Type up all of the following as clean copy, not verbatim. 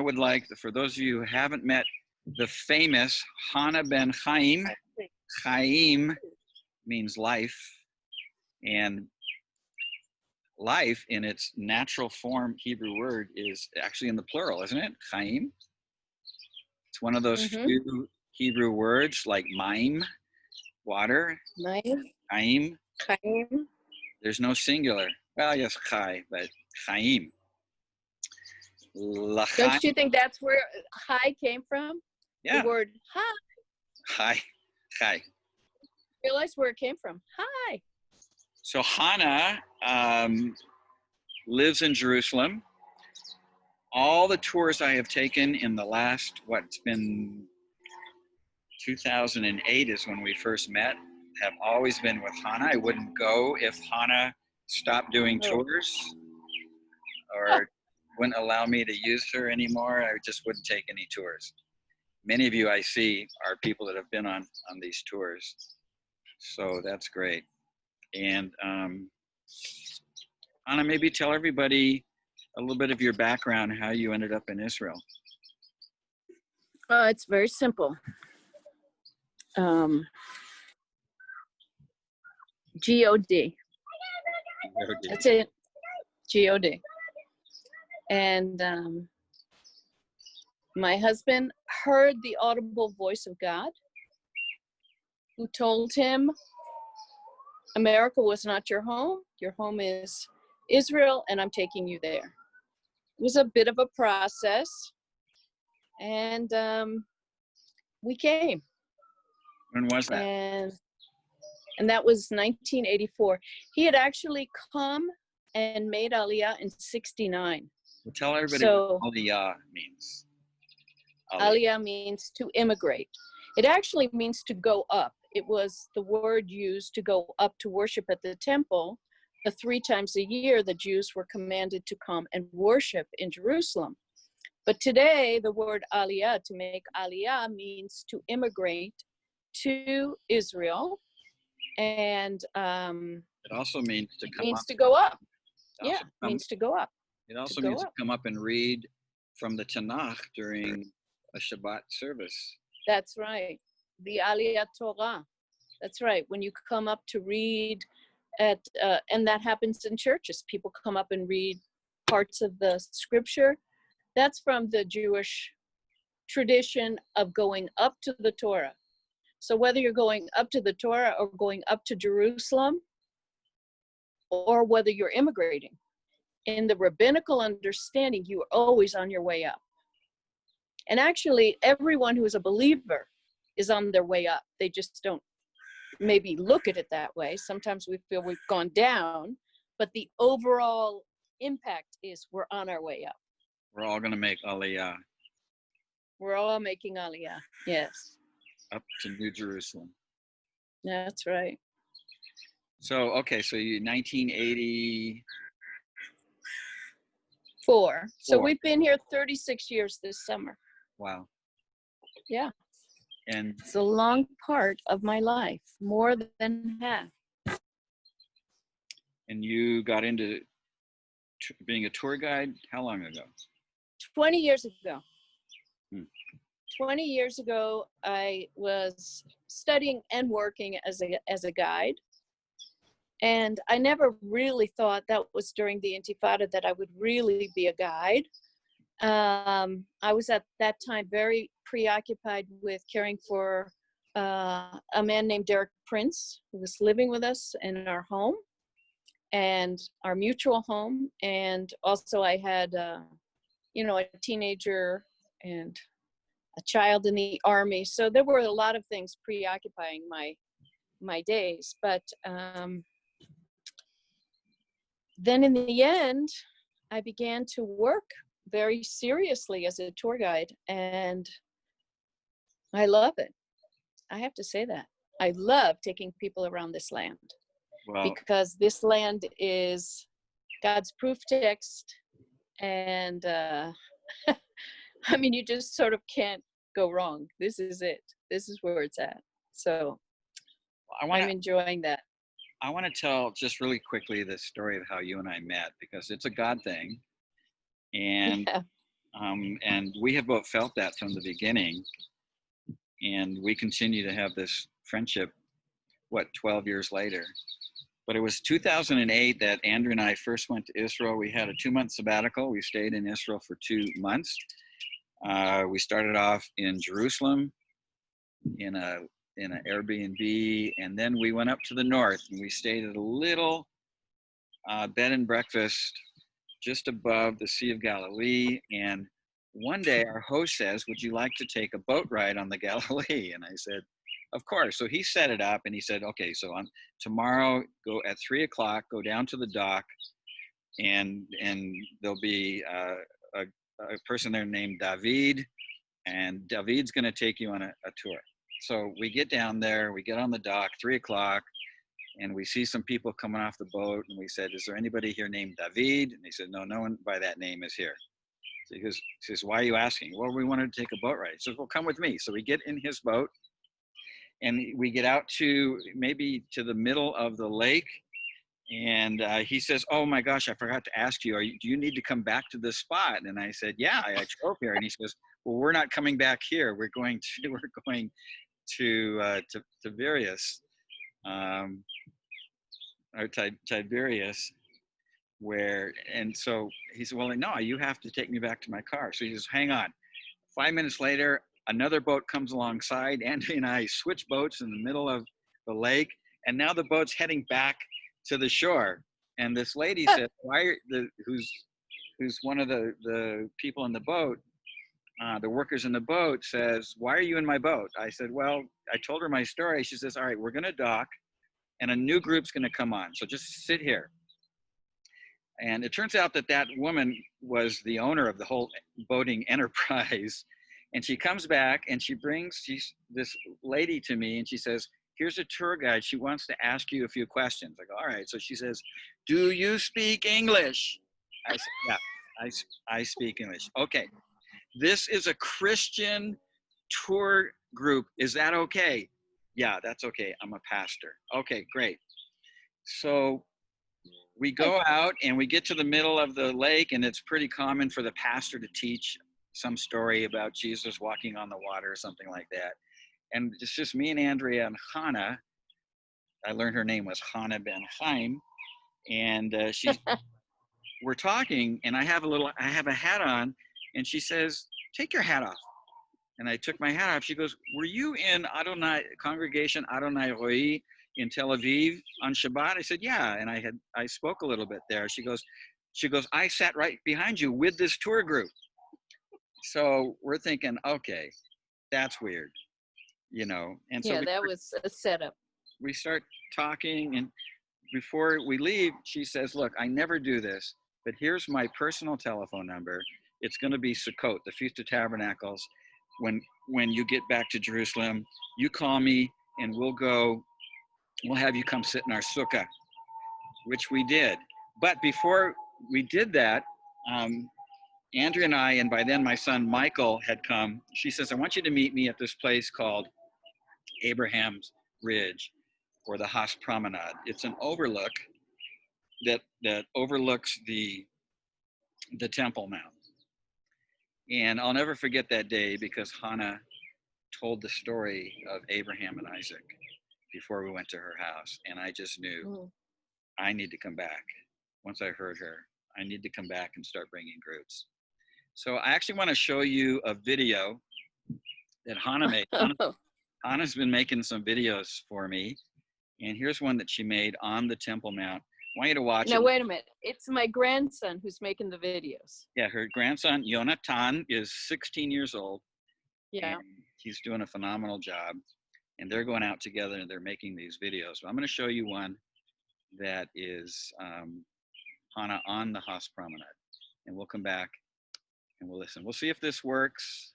would like, for those of you who haven't met the famous Hanna ben Haim. Haim means life, and life in its natural form Hebrew word is actually in the plural, isn't it? Haim. It's one of those few Hebrew words like maim, water. Haim. Haim. There's no singular. Well, yes, chai, but Haim. Don't you think that's where "hi" came from? Yeah. The word "hi." Hi. Realize where it came from. Hi. So Hanna lives in Jerusalem. All the tours I have taken in the last, it's been 2008 is when we first met, have always been with Hanna. I wouldn't go if Hanna stopped doing tours or wouldn't allow me to use her anymore. I just wouldn't take any tours. Many of you I see are people that have been on these tours. So that's great. And Hanna, maybe tell everybody a little bit of your background, how you ended up in Israel. It's very simple. G-O-D. That's it. G-O-D. And my husband heard the audible voice of God, who told him, America was not your home. Your home is Israel, and I'm taking you there. It was a bit of a process, and we came. When was that? And that was 1984. He had actually come and made Aliyah in 69. Well, tell everybody what Aliyah means. Aliyah means to immigrate. It actually means to go up. It was the word used to go up to worship at the temple. The 3 times a year, the Jews were commanded to come and worship in Jerusalem. But today, the word Aliyah, to make Aliyah, means to immigrate to Israel. And it also means to come means up. To go up. Yeah, means to go up. It also means to come up and read from the Tanakh during a Shabbat service. That's right. The Aliyah Torah. That's right. When you come up to read and that happens in churches. People come up and read parts of the scripture. That's from the Jewish tradition of going up to the Torah. So whether you're going up to the Torah or going up to Jerusalem, or whether you're immigrating, in the rabbinical understanding, you are always on your way up. And actually, everyone who is a believer is on their way up. They just don't maybe look at it that way. Sometimes we feel we've gone down, but the overall impact is we're on our way up. We're all going to make Aliyah. We're all making Aliyah, yes. Up to New Jerusalem. That's right. So, okay, so you 1980. 4. So we've been here 36 years this summer. Wow. Yeah. And it's a long part of my life, more than half. And you got into being a tour guide how long ago? 20 years ago. 20 years ago, I was studying and working as a guide. And I never really thought that was during the Intifada that I would really be a guide. I was at that time very preoccupied with caring for a man named Derek Prince, who was living with us in our home, and our mutual home. And also I had, a teenager and a child in the Army. So there were a lot of things preoccupying my days. But then in the end, I began to work very seriously as a tour guide, and I love it. I have to say that. I love taking people around this land, because this land is God's proof text, and I mean, you just sort of can't go wrong. This is it. This is where it's at. So I'm enjoying that. I want to tell just really quickly the story of how you and I met, because it's a God thing. And And we have both felt that from the beginning. And we continue to have this friendship, 12 years later. But it was 2008 that Andrew and I first went to Israel. We had a 2-month sabbatical. We stayed in Israel for 2 months. We started off in Jerusalem in an Airbnb, and then we went up to the north and we stayed at a little bed and breakfast just above the Sea of Galilee. And one day our host says, "Would you like to take a boat ride on the Galilee?" And I said, "Of course." So he set it up and he said, "Okay, so on tomorrow, go at 3:00, go down to the dock, and there'll be a person there named David, and David's going to take you on a tour." So we get down there, we get on the dock, 3:00, and we see some people coming off the boat, and we said, "Is there anybody here named David?" And they said, "No, no one by that name is here." So he says, "Why are you asking?" "Well, we wanted to take a boat ride." He says, "Well, come with me." So we get in his boat, and we get out to maybe to the middle of the lake, and he says, "Oh my gosh, I forgot to ask you, do you need to come back to this spot?" And I said, "Yeah, I drove here." And he says, "Well, we're not coming back here. We're going to Tiberias, or Tiberias, and so he said, "Well, no, you have to take me back to my car." So he says, "Hang on." 5 minutes later, another boat comes alongside. Andrew and I switch boats in the middle of the lake, and now the boat's heading back to the shore. And this lady said, who's one of the people in the boat, the workers in the boat, says, "Why are you in my boat?" I said, "Well," I told her my story. She says, "All right, we're going to dock, and a new group's going to come on. So just sit here." And it turns out that woman was the owner of the whole boating enterprise. And she comes back and she brings this lady to me and she says, "Here's a tour guide. She wants to ask you a few questions." I go, "All right." So she says, "Do you speak English?" I said, "Yeah, I speak English." "Okay. This is a Christian tour group. Is that okay?" "Yeah, that's okay. I'm a pastor." "Okay, great." So we go out and we get to the middle of the lake, and it's pretty common for the pastor to teach some story about Jesus walking on the water or something like that. And it's just me and Andrea and Hanna. I learned her name was Hanna ben Haim. And we're talking, and I have a hat on, and she says, "Take your hat off." And I took my hat off. She goes, "Were you in Congregation Adonai Roi in Tel Aviv on Shabbat?" I said, "Yeah." And I spoke a little bit there. She goes, "I sat right behind you with this tour group." So we're thinking, okay, that's weird, And so that was a setup. We start talking, and before we leave, she says, "Look, I never do this, but here's my personal telephone number. It's going to be Sukkot, the Feast of Tabernacles. When you get back to Jerusalem, you call me and we'll have you come sit in our sukkah," which we did. But before we did that, Andrea and I, and by then my son Michael had come. She says, "I want you to meet me at this place called Abraham's Ridge, or the Haas Promenade. It's an overlook that overlooks the Temple Mount." And I'll never forget that day because Hanna told the story of Abraham and Isaac before we went to her house. And I just knew I need to come back. Once I heard her, I need to come back and start bringing groups. So I actually want to show you a video that Hanna made. Hanna's been making some videos for me. And here's one that she made on the Temple Mount. I want you to watch it. Now, wait a minute. It's my grandson who's making the videos. Yeah, her grandson, Yonatan, is 16 years old. Yeah. And he's doing a phenomenal job. And they're going out together and they're making these videos. So I'm going to show you one that is Hanna on the Haas Promenade. And we'll come back and we'll listen. We'll see if this works.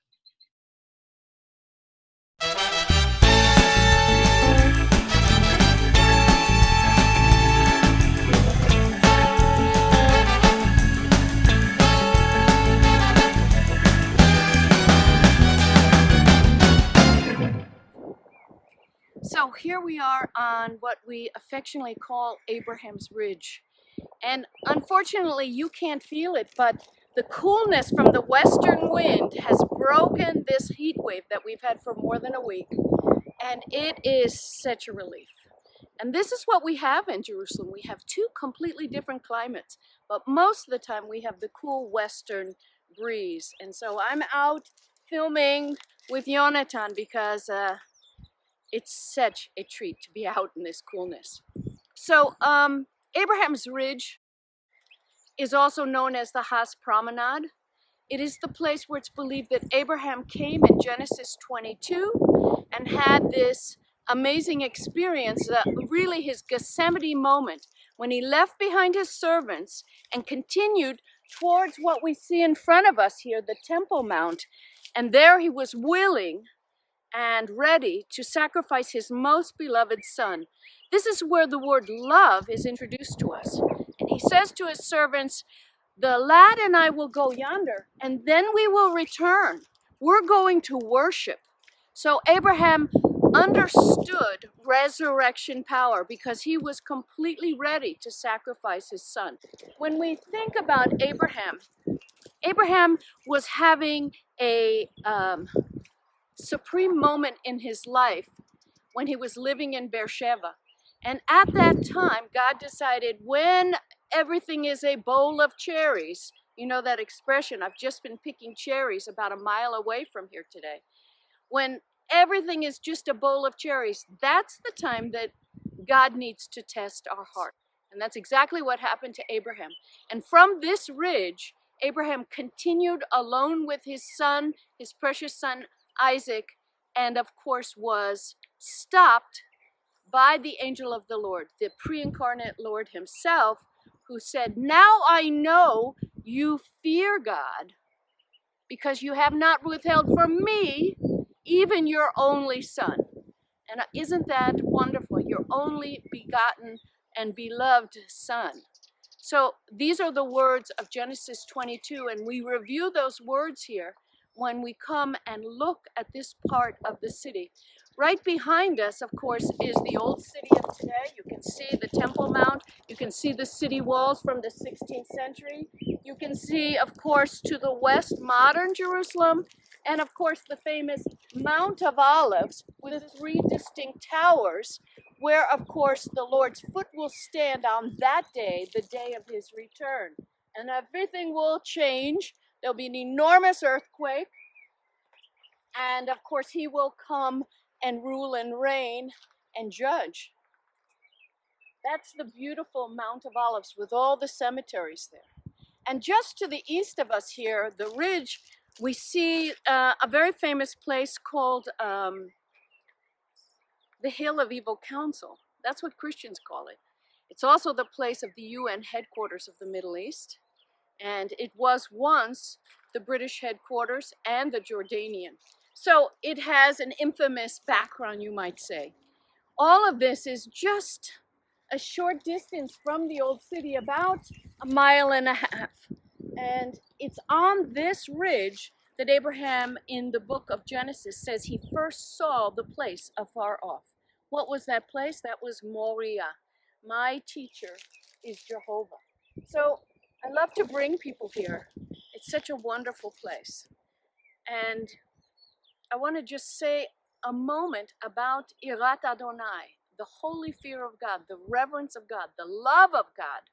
So here we are on what we affectionately call Abraham's Ridge. And unfortunately, you can't feel it, but The coolness from the western wind has broken this heat wave that we've had for more than a week, and it is such a relief. And this is what we have in Jerusalem. We have two completely different climates, but most of the time we have the cool western breeze. And so I'm out filming with Jonathan because it's such a treat to be out in this coolness. So Abraham's Ridge is also known as the Haas Promenade. It is the place where it's believed that Abraham came in Genesis 22 and had this amazing experience, really his Gethsemane moment, when he left behind his servants and continued towards what we see in front of us here, the Temple Mount. And there he was willing and ready to sacrifice his most beloved son. This is where the word love is introduced to us. And he says to his servants, the lad and I will go yonder, and then we will return. We're going to worship. So Abraham understood resurrection power because he was completely ready to sacrifice his son. When we think about Abraham, Abraham was having a supreme moment in his life when he was living in Beersheba. And at that time, God decided when everything is a bowl of cherries, you know that expression, I've just been picking cherries about a mile away from here today. When everything is just a bowl of cherries, that's the time that God needs to test our heart. And that's exactly what happened to Abraham. And from this ridge, Abraham continued alone with his son, his precious son Isaac, and of course was stopped by the angel of the Lord, the pre-incarnate Lord himself, who said, now I know you fear God because you have not withheld from me even your only son. And isn't that wonderful? Your only begotten and beloved son. So these are the words of Genesis 22, and we review those words here when we come and look at this part of the city. Right behind us, of course, is the old city of today. You can see the Temple Mount. You can see the city walls from the 16th century. You can see, of course, to the west, modern Jerusalem, and of course, the famous Mount of Olives with the three distinct towers, where, of course, the Lord's foot will stand on that day, the day of his return. And everything will change. There'll be an enormous earthquake. And, of course, he will come and rule and reign and judge. That's the beautiful Mount of Olives with all the cemeteries there. And just to the east of us here, the ridge, we see a very famous place called the Hill of Evil Counsel. That's what Christians call it. It's also the place of the UN headquarters of the Middle East. And it was once the British headquarters and the Jordanian. So it has an infamous background, you might say. All of this is just a short distance from the old city, about a mile and a half. And it's on this ridge that Abraham in the book of Genesis says he first saw the place afar off. What was that place? That was Moriah. My teacher is Jehovah. So I love to bring people here. It's such a wonderful place. And I want to just say a moment about Irat Adonai, the holy fear of God, the reverence of God, the love of God.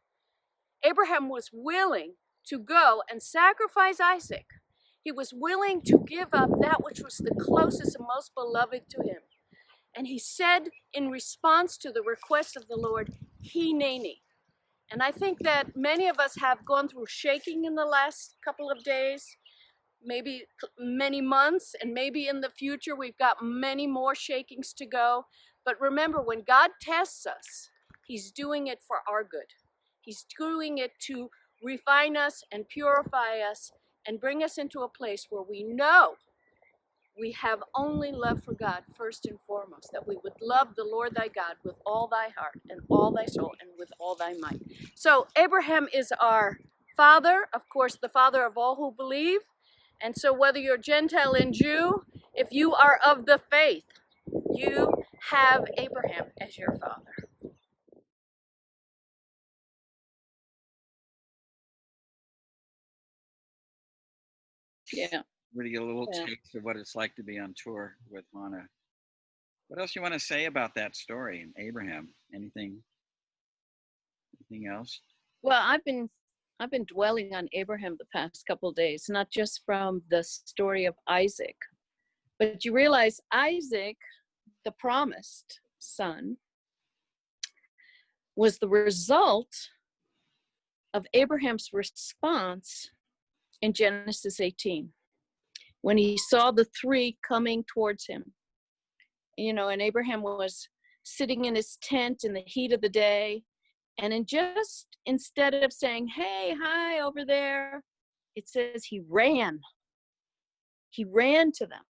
Abraham was willing to go and sacrifice Isaac. He was willing to give up that which was the closest and most beloved to him. And he said in response to the request of the Lord, Hineni. And I think that many of us have gone through shaking in the last couple of days, maybe many months, and maybe in the future we've got many more shakings to go. But remember, when God tests us, he's doing it for our good. He's doing it to refine us and purify us and bring us into a place where we know we have only love for God first and foremost, that we would love the Lord thy God with all thy heart and all thy soul and with all thy might. So Abraham is our father, of course, the father of all who believe. And so whether you're Gentile and Jew, if you are of the faith, you have Abraham as your father. Yeah. Really get a little Yeah. taste of what it's like to be on tour with Hanna. What else you want to say about that story, Abraham? Anything else? Well, I've been dwelling on Abraham the past couple of days, not just from the story of Isaac, but you realize Isaac, the promised son, was the result of Abraham's response in Genesis 18 when he saw the three coming towards him. You know, and Abraham was sitting in his tent in the heat of the day, and instead of saying, "Hey, hi over there," it says he ran. He ran to them.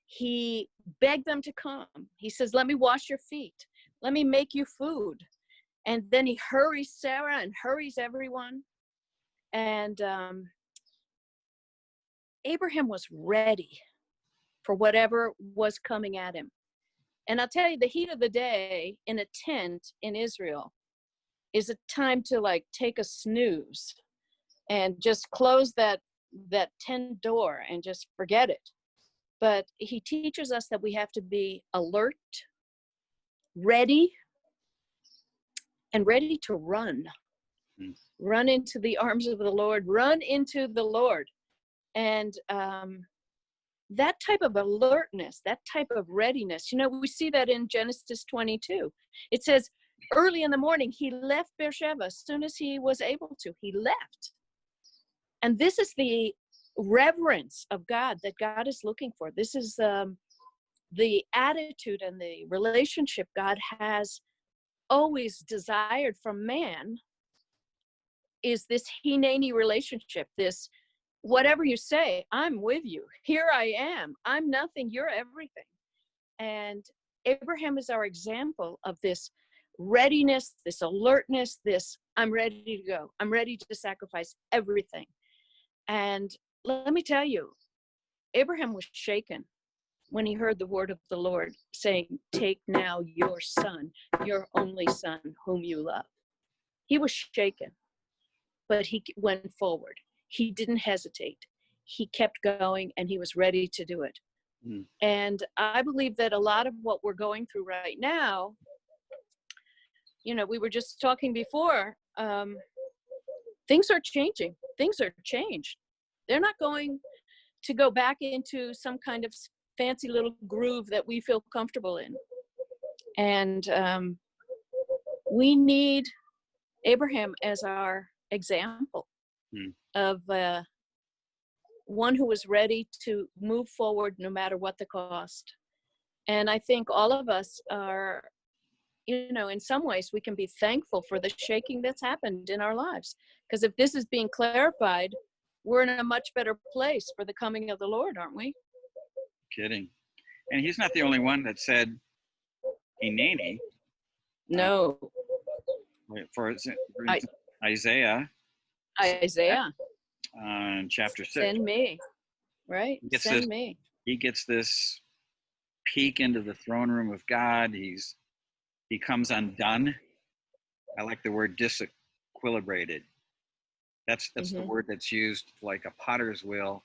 He begged them to come. He says, "Let me wash your feet. Let me make you food." And then he hurries Sarah and hurries everyone. And Abraham was ready for whatever was coming at him. And I'll tell you, the heat of the day in a tent in Israel is a time to like take a snooze and just close that tent door and just forget it. But he teaches us that we have to be alert, ready, and ready to run. Run into the arms of the Lord, run into the Lord. And that type of alertness, that type of readiness, you know, we see that in Genesis 22. It says, early in the morning, he left Beersheba. As soon as he was able to, he left. And this is the reverence of God that God is looking for. This is the attitude and the relationship God has always desired from man, is this Hineni relationship, this whatever you say, I'm with you. Here I am. I'm nothing. You're everything. And Abraham is our example of this readiness, this alertness, this I'm ready to go. I'm ready to sacrifice everything. And let me tell you, Abraham was shaken when he heard the word of the Lord saying, take now your son, your only son, whom you love. He was shaken, but he went forward. He didn't hesitate. He kept going, and he was ready to do it. And I believe that a lot of what we're going through right now, you know, we were just talking before, things are changing. Things are changed. They're not going to go back into some kind of fancy little groove that we feel comfortable in. And we need Abraham as our example of one who was ready to move forward no matter what the cost. And I think all of us are, you know, in some ways we can be thankful for the shaking that's happened in our lives. Because if this is being clarified, we're in a much better place for the coming of the Lord, aren't we? Kidding. And he's not the only one that said Hineni. No. For Isaiah. Isaiah. In chapter 6. Send me. Right? Send me. He gets this peek into the throne room of God. He comes undone. I like the word disequilibrated. That's the word that's used like a potter's wheel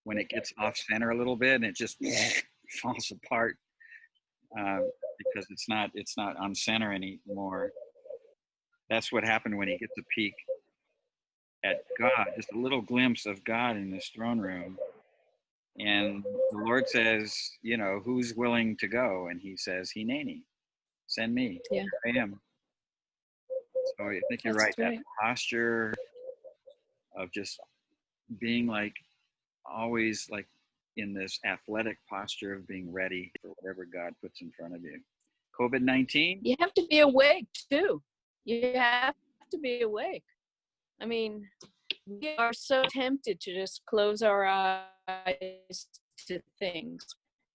when it gets off center a little bit and it just falls apart because it's not on center anymore. That's what happened when he gets a peek at God, just a little glimpse of God in this throne room. And the Lord says, you know, who's willing to go? And he says, Hineni, send me. Yeah. Here I am. So I think you're right. That posture of just being like always like in this athletic posture of being ready for whatever God puts in front of you. COVID-19? You have to be awake too. You have to be awake. I mean, we are so tempted to just close our eyes to things.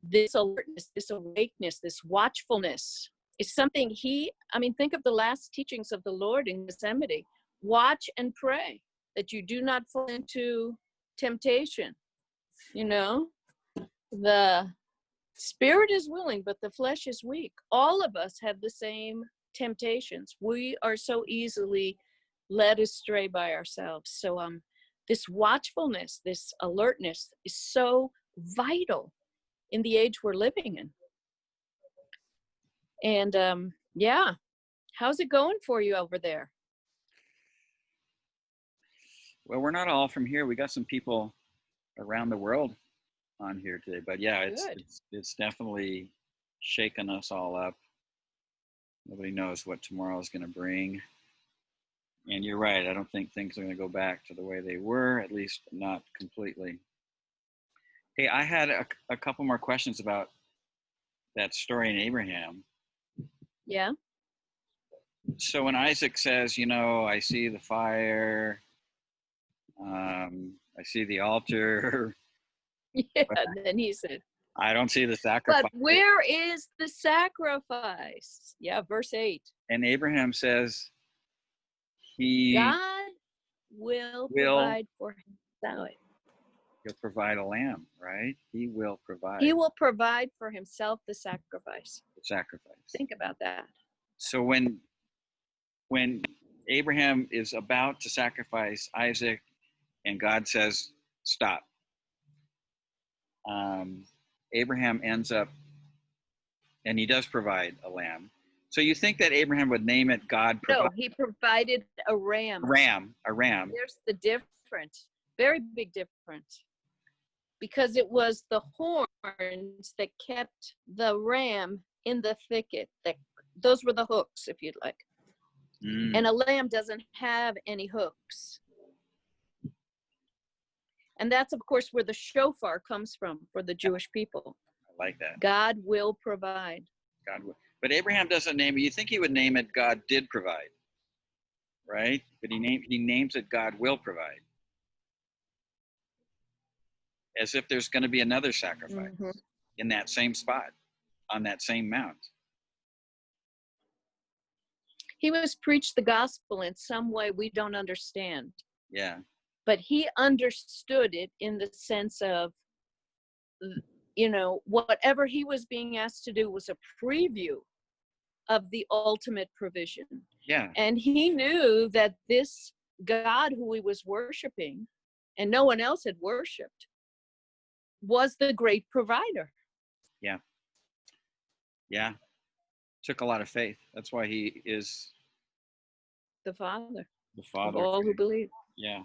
This alertness, this awakeness, this watchfulness is something think of the last teachings of the Lord in Gethsemane. Watch and pray that you do not fall into temptation. You know, the spirit is willing, but the flesh is weak. All of us have the same temptations. We are so easily led astray by ourselves. So this watchfulness, this alertness is so vital in the age we're living in. And yeah, how's it going for you over there? Well, we're not all from here. We got some people around the world on here today, but yeah, it's definitely shaken us all up. Nobody knows what tomorrow is going to bring. And you're right. I don't think things are going to go back to the way they were, at least not completely. Hey, I had a couple more questions about that story in Abraham. Yeah. So when Isaac says, I see the fire, I see the altar. Yeah, and then he said, I don't see the sacrifice. but where is the sacrifice? Yeah, verse 8. And Abraham says, God will provide for himself. He'll provide a lamb, right? He will provide. He will provide for himself the sacrifice. The sacrifice. Think about that. So when Abraham is about to sacrifice Isaac and God says, stop, Abraham ends up, and he does provide a lamb. So you think that Abraham would name it God provide? No, he provided a ram. A ram. There's the difference. Very big difference. Because it was the horns that kept the ram in the thicket. Those were the hooks, if you'd like. And a lamb doesn't have any hooks. And that's, of course, where the shofar comes from for the Jewish people. I like that. God will provide. God will. But Abraham doesn't name it. You think he would name it God did provide, right? But he names it God will provide. As if there's going to be another sacrifice in that same spot, on that same mount. He was preached the gospel in some way we don't understand. Yeah. But he understood it in the sense of, whatever he was being asked to do was a preview of the ultimate provision. Yeah. And he knew that this God who he was worshiping, and no one else had worshiped, was the great provider. Yeah. Yeah. Took a lot of faith. That's why he is the Father of all who believe. Yeah.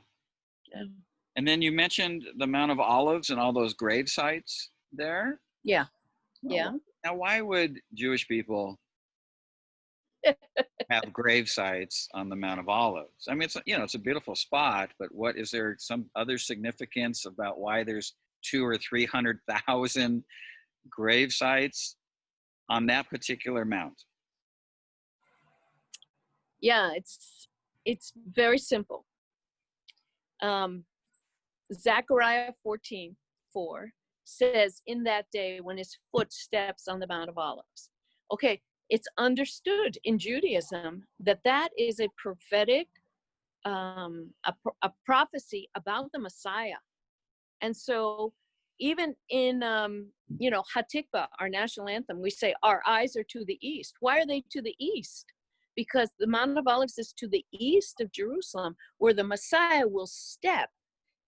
And then you mentioned the Mount of Olives and all those grave sites there. Yeah. Yeah. Now, why would Jewish people have grave sites on the Mount of Olives? I mean, it's a beautiful spot, but is there some other significance about why there's 200,000 or 300,000 grave sites on that particular mount? Yeah, it's very simple. Zechariah 14:4 says, in that day when his foot steps on the Mount of Olives. Okay, it's understood in Judaism that is a prophetic, a prophecy about the Messiah. And so even in, Hatikva, our national anthem, we say our eyes are to the east. Why are they to the east? Because the Mount of Olives is to the east of Jerusalem, where the Messiah will step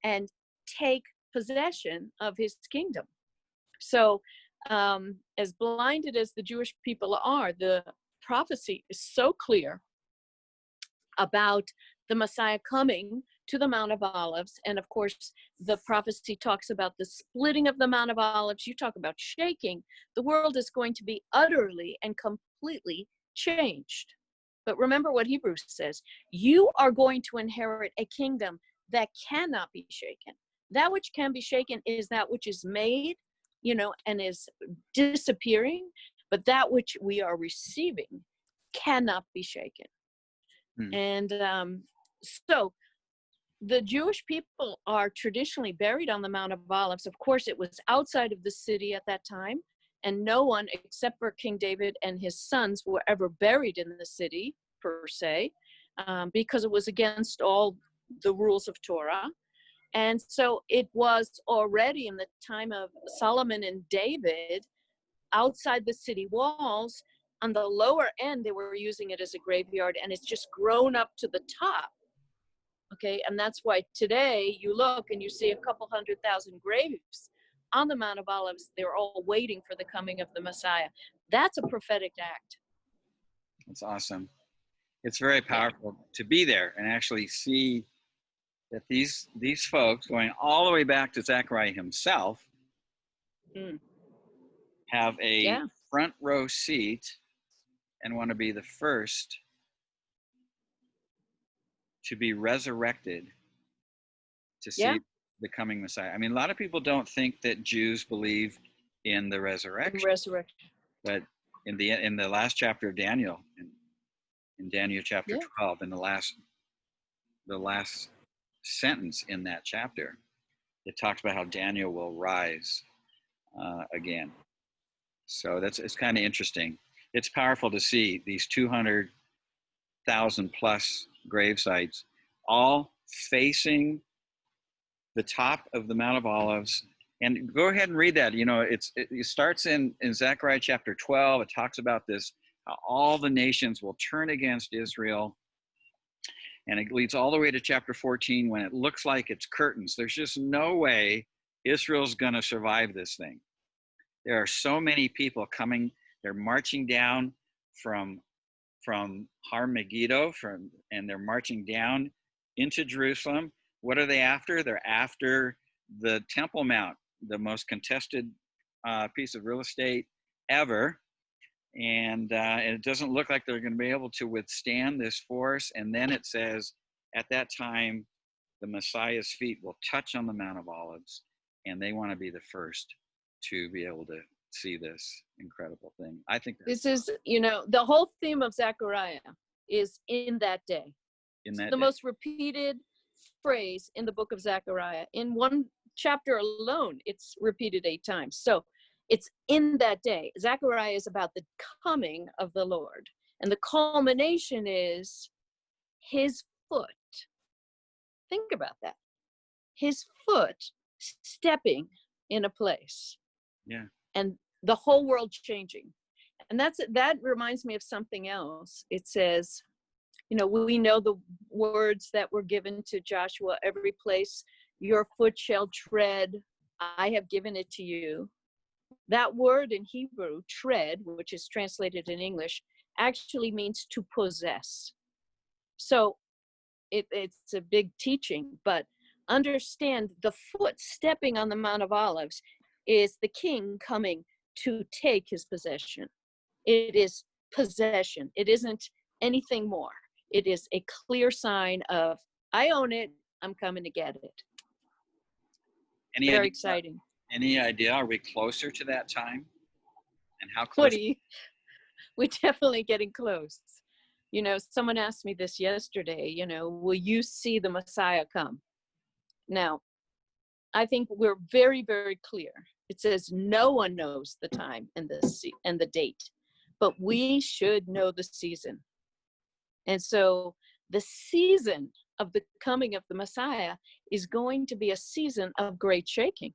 and take possession of his kingdom. So as blinded as the Jewish people are, the prophecy is so clear about the Messiah coming to the Mount of Olives. And of course, the prophecy talks about the splitting of the Mount of Olives. You talk about shaking. The world is going to be utterly and completely changed. But remember what Hebrews says, you are going to inherit a kingdom that cannot be shaken. That which can be shaken is that which is made, and is disappearing, but that which we are receiving cannot be shaken. And so the Jewish people are traditionally buried on the Mount of Olives. Of course, it was outside of the city at that time, and no one except for King David and his sons were ever buried in the city, per se, because it was against all the rules of Torah. And so it was already in the time of Solomon and David, outside the city walls. On the lower end, they were using it as a graveyard, and it's just grown up to the top. Okay, and that's why today you look and you see a couple 100,000 graves on the Mount of Olives. They're all waiting for the coming of the Messiah. That's a prophetic act. That's awesome. It's very powerful to be there and actually see that these folks, going all the way back to Zechariah himself, have a front row seat and want to be the first to be resurrected to see the coming Messiah. I mean, a lot of people don't think that Jews believe in the resurrection. But in the last chapter of Daniel, in Daniel chapter 12, in the last sentence in that chapter, it talks about how Daniel will rise again. So it's kind of interesting. It's powerful to see these 200,000 plus grave sites all facing the top of the Mount of Olives. And go ahead and read that. You know, it starts in Zechariah chapter 12. It talks about this, how all the nations will turn against Israel. And it leads all the way to chapter 14 when it looks like it's curtains. There's just no way Israel's going to survive this thing. There are so many people coming. They're marching down from Har Megiddo, and they're marching down into Jerusalem. What are they after? They're after the Temple Mount, the most contested piece of real estate ever. And it doesn't look like they're going to be able to withstand this force. And then it says, at that time, the Messiah's feet will touch on the Mount of Olives, and they want to be the first to be able to see this incredible thing. I think this is, you know, the whole theme of Zechariah is in that day. In that the most repeated phrase in the book of Zechariah. In one chapter alone, it's repeated 8 times. So it's in that day. Zechariah is about the coming of the Lord. And the culmination is his foot. Think about that. His foot stepping in a place. Yeah. And the whole world changing. And that reminds me of something else. It says, you know, we know the words that were given to Joshua, every place your foot shall tread, I have given it to you. That word in Hebrew, tread, which is translated in English, actually means to possess. So it's a big teaching, but understand the foot stepping on the Mount of Olives is the king coming to take his possession. It is possession. It isn't anything more. It is a clear sign of, I own it, I'm coming to get it. Very exciting. Any idea, are we closer to that time? And how close? We're definitely getting close. You know, someone asked me this yesterday, you know, will you see the Messiah come? Now, I think we're very, very clear. It says no one knows the time and the date, but we should know the season. And so the season of the coming of the Messiah is going to be a season of great shaking.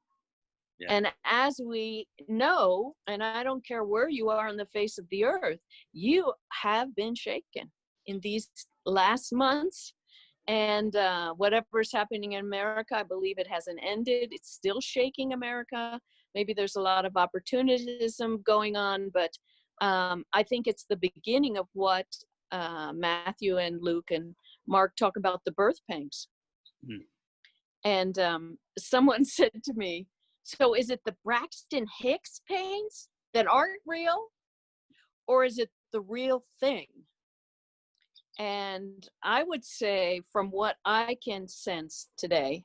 Yeah. And as we know, and I don't care where you are on the face of the earth, you have been shaken in these last months. And whatever's happening in America, I believe it hasn't ended. It's still shaking America. Maybe there's a lot of opportunism going on, but I think it's the beginning of what Matthew and Luke and Mark talk about, the birth pangs. Mm. And someone said to me, so is it the Braxton Hicks pains that aren't real, or is it the real thing? And I would say, from what I can sense today,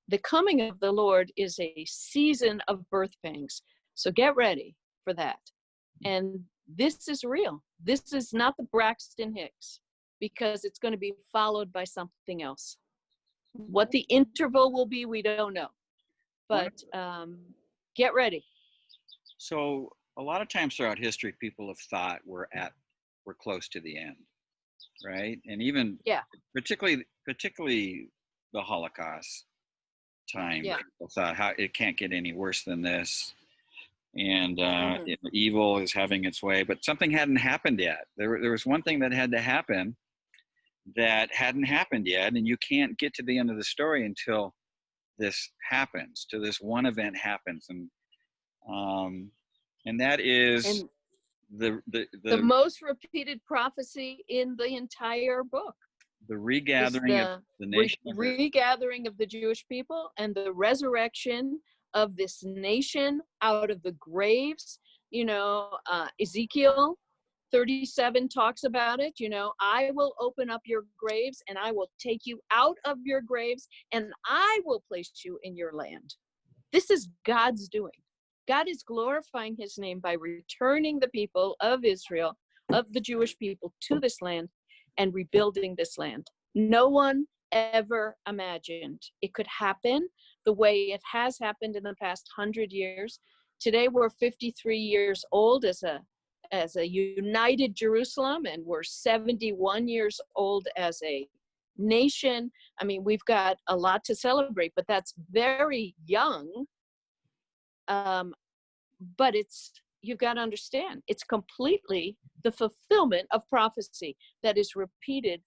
the coming of the Lord is a season of birth pangs. So get ready for that. And this is real. This is not the Braxton Hicks, because it's going to be followed by something else. What the interval will be, we don't know. But get ready. So a lot of times throughout history, people have thought we're close to the end, right? And even particularly the Holocaust time, people thought, how it can't get any worse than this, and evil is having its way. But something hadn't happened yet. There was one thing that had to happen. that hadn't happened yet, and you can't get to the end of the story until this happens, till this one event happens, and that is the most repeated prophecy in the entire book. The regathering of the nation, regathering of the Jewish people, and the resurrection of this nation out of the graves. Ezekiel 37 talks about it. I will open up your graves and I will take you out of your graves and I will place you in your land. This is God's doing. God is glorifying his name by returning the people of Israel, of the Jewish people, to this land and rebuilding this land. No one ever imagined it could happen the way it has happened in the past 100 years. Today we're 53 years old as a united Jerusalem, and we're 71 years old as a nation. I mean, we've got a lot to celebrate, but that's very young. But you've got to understand, it's completely the fulfillment of prophecy that is repeated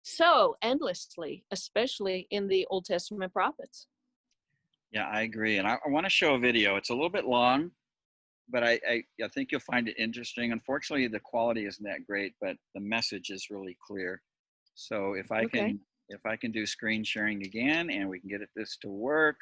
so endlessly, especially in the Old Testament prophets. Yeah, I agree. And I want to show a video. It's a little bit long, but I think you'll find it interesting. Unfortunately, the quality isn't that great, but the message is really clear. So if I can do screen sharing again, and we can get this to work.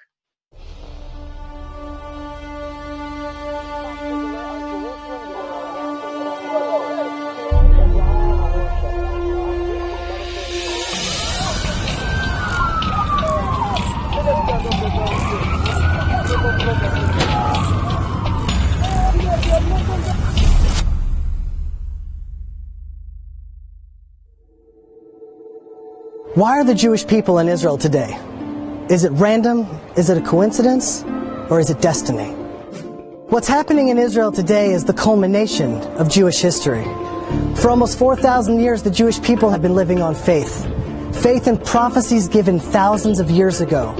Why are the Jewish people in Israel today? Is it random? Is it a coincidence? Or is it destiny? What's happening in Israel today is the culmination of Jewish history. For almost 4,000 years, the Jewish people have been living on faith. Faith in prophecies given thousands of years ago.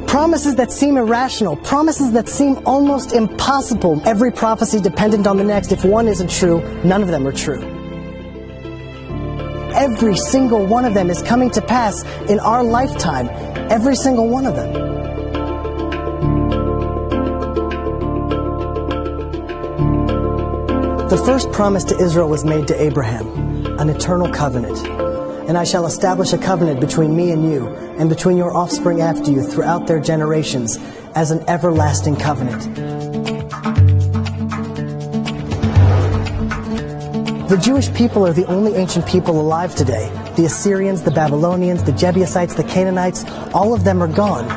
Promises that seem irrational, promises that seem almost impossible. Every prophecy dependent on the next. If one isn't true, none of them are true. Every single one of them is coming to pass in our lifetime. Every single one of them. The first promise to Israel was made to Abraham, an eternal covenant. And I shall establish a covenant between me and you, and between your offspring after you throughout their generations, as an everlasting covenant. The Jewish people are the only ancient people alive today. The Assyrians, the Babylonians, the Jebusites, the Canaanites, all of them are gone.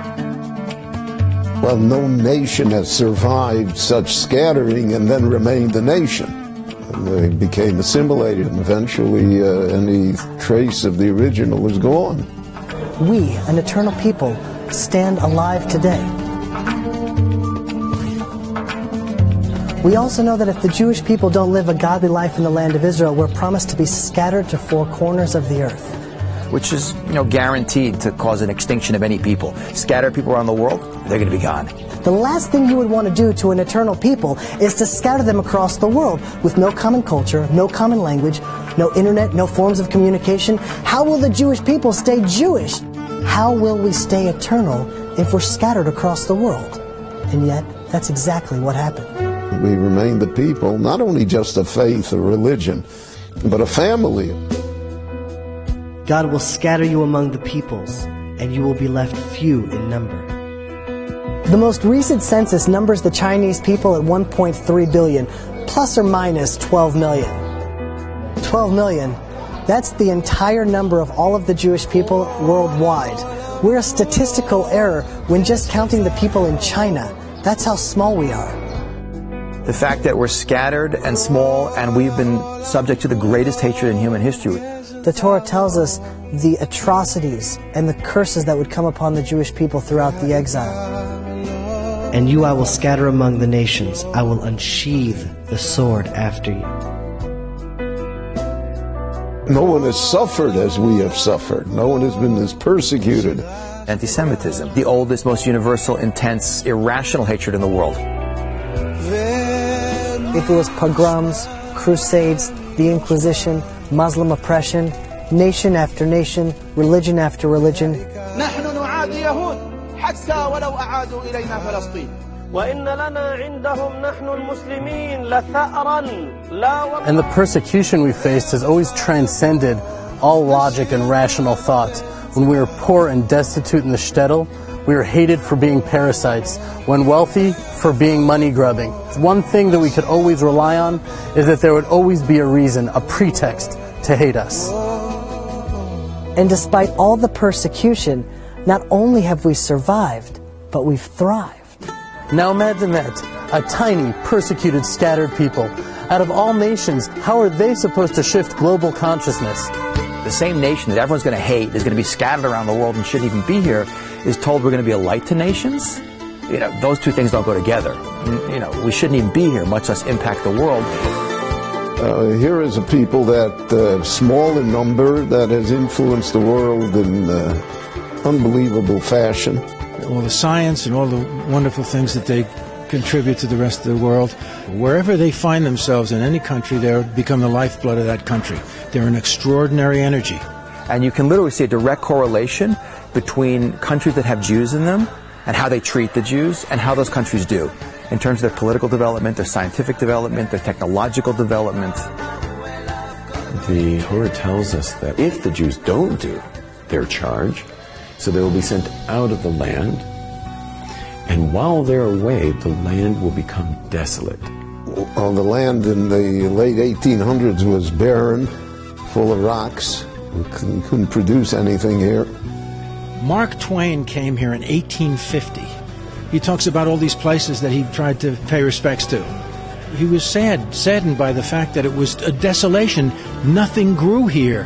Well, no nation has survived such scattering and then remained a nation. They became assimilated, and eventually any trace of the original is gone. We, an eternal people, stand alive today. We also know that if the Jewish people don't live a godly life in the land of Israel, we're promised to be scattered to four corners of the earth. Which is, guaranteed to cause an extinction of any people. Scatter people around the world, they're going to be gone. The last thing you would want to do to an eternal people is to scatter them across the world with no common culture, no common language, no internet, no forms of communication. How will the Jewish people stay Jewish? How will we stay eternal if we're scattered across the world? And yet, that's exactly what happened. We remain the people, not only just a faith or religion, but a family. God will scatter you among the peoples, and you will be left few in number. The most recent census numbers the Chinese people at 1.3 billion, plus or minus 12 million. 12 million, that's the entire number of all of the Jewish people worldwide. We're a statistical error when just counting the people in China. That's how small we are. The fact that we're scattered and small, and we've been subject to the greatest hatred in human history. The Torah tells us the atrocities and the curses that would come upon the Jewish people throughout the exile. And you I will scatter among the nations. I will unsheathe the sword after you. No one has suffered as we have suffered. No one has been as persecuted. Anti-Semitism, the oldest, most universal, intense, irrational hatred in the world. If it was pogroms, crusades, the Inquisition, Muslim oppression, nation after nation, religion after religion. نحن نعادي يهود حتى ولو أعادوا إلينا فلسطين. وإن لنا عندهم نحن المسلمين لثأرا لا. And the persecution we faced has always transcended all logic and rational thought. When we were poor and destitute in the shtetl, we were hated for being parasites. When wealthy, for being money-grubbing. One thing that we could always rely on is that there would always be a reason, a pretext to hate us. And despite all the persecution, not only have we survived, but we've thrived. Now imagine that, a tiny, persecuted, scattered people. Out of all nations, how are they supposed to shift global consciousness? The same nation that everyone's going to hate is going to be scattered around the world and shouldn't even be here is told we're going to be a light to nations. You know, those two things don't go together. You know, we shouldn't even be here, much less impact the world. Here is a people that, small in number, that has influenced the world in unbelievable fashion. All the science and all the wonderful things that they contribute to the rest of the world. Wherever they find themselves in any country, they become the lifeblood of that country. They're an extraordinary energy. And you can literally see a direct correlation between countries that have Jews in them and how they treat the Jews and how those countries do in terms of their political development, their scientific development, their technological development. The Torah tells us that if the Jews don't do their charge, so they will be sent out of the land, and while they're away, the land will become desolate. Well, the land in the late 1800s was barren, full of rocks. We couldn't produce anything here. Mark Twain came here in 1850. He talks about all these places that he tried to pay respects to. He was saddened by the fact that it was a desolation. Nothing grew here.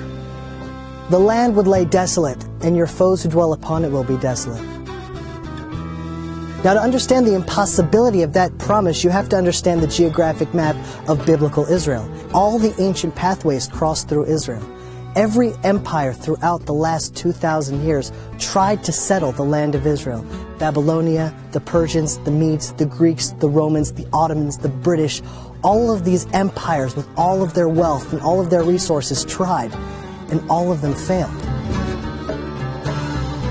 The land would lay desolate, and your foes who dwell upon it will be desolate. Now, to understand the impossibility of that promise, you have to understand the geographic map of biblical Israel. All the ancient pathways crossed through Israel. Every empire throughout the last 2,000 years tried to settle the land of Israel. Babylonia, the Persians, the Medes, the Greeks, the Romans, the Ottomans, the British, all of these empires with all of their wealth and all of their resources tried, and all of them failed.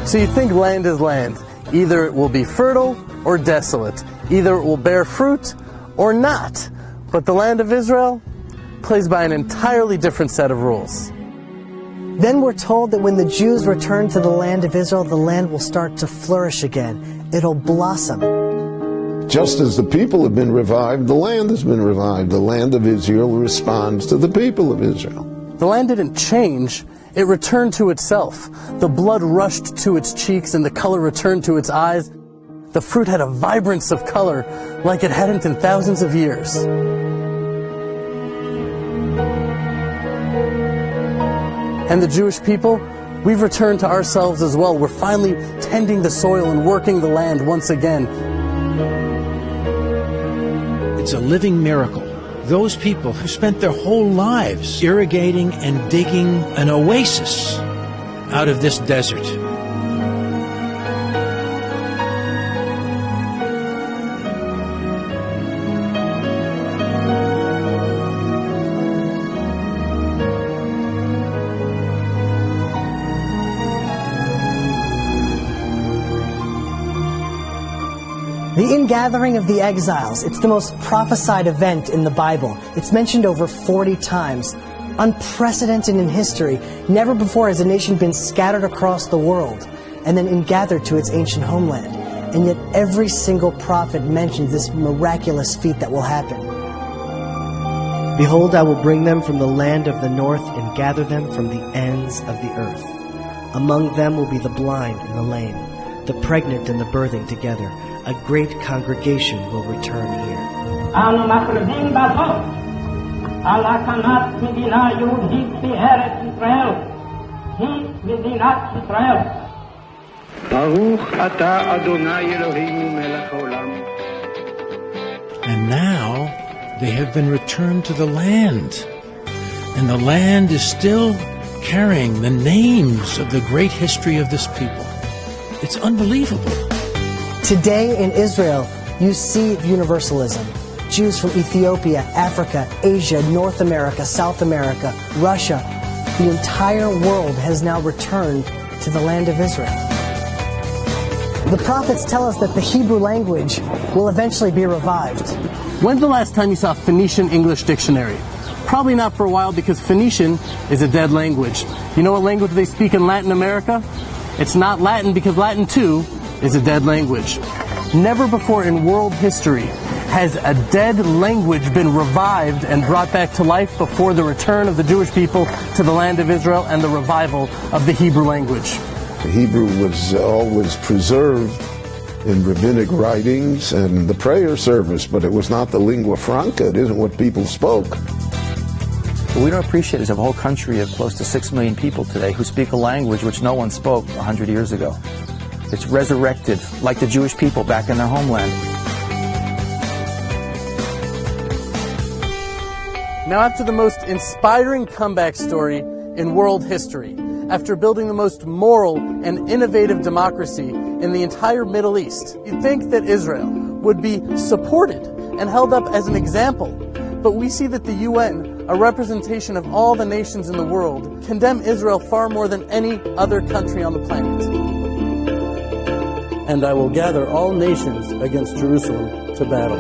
So you think land is land. Either it will be fertile or desolate. Either it will bear fruit or not. But the land of Israel plays by an entirely different set of rules. Then we're told that when the Jews return to the land of Israel, the land will start to flourish again. It'll blossom. Just as the people have been revived, the land has been revived. The land of Israel responds to the people of Israel. The land didn't change. It returned to itself. The blood rushed to its cheeks and the color returned to its eyes. The fruit had a vibrance of color like it hadn't in thousands of years. And the Jewish people, we've returned to ourselves as well. We're finally tending the soil and working the land once again. It's a living miracle. Those people who spent their whole lives irrigating and digging an oasis out of this desert. The ingathering of the exiles, it's the most prophesied event in the Bible. It's mentioned over 40 times. Unprecedented in history. Never before has a nation been scattered across the world and then ingathered to its ancient homeland. And yet every single prophet mentions this miraculous feat that will happen. Behold, I will bring them from the land of the north and gather them from the ends of the earth. Among them will be the blind and the lame, the pregnant and the birthing together. A great congregation will return here. And now they have been returned to the land. And the land is still carrying the names of the great history of this people. It's unbelievable. Today in Israel, you see universalism. Jews from Ethiopia, Africa, Asia, North America, South America, Russia. The entire world has now returned to the land of Israel. The prophets tell us that the Hebrew language will eventually be revived. When's the last time you saw Phoenician English dictionary? Probably not for a while, because Phoenician is a dead language. You know what language they speak in Latin America? It's not Latin, because Latin too is a dead language. Never before in world history has a dead language been revived and brought back to life before the return of the Jewish people to the land of Israel and the revival of the Hebrew language. The Hebrew was always preserved in rabbinic writings and the prayer service, but it was not the lingua franca. It isn't what people spoke. What we don't appreciate is a whole country of close to 6 million people today who speak a language which no one spoke 100 years ago. It's resurrected, like the Jewish people back in their homeland. Now, after the most inspiring comeback story in world history, after building the most moral and innovative democracy in the entire Middle East, you'd think that Israel would be supported and held up as an example. But we see that the UN, a representation of all the nations in the world, condemn Israel far more than any other country on the planet. And I will gather all nations against Jerusalem to battle.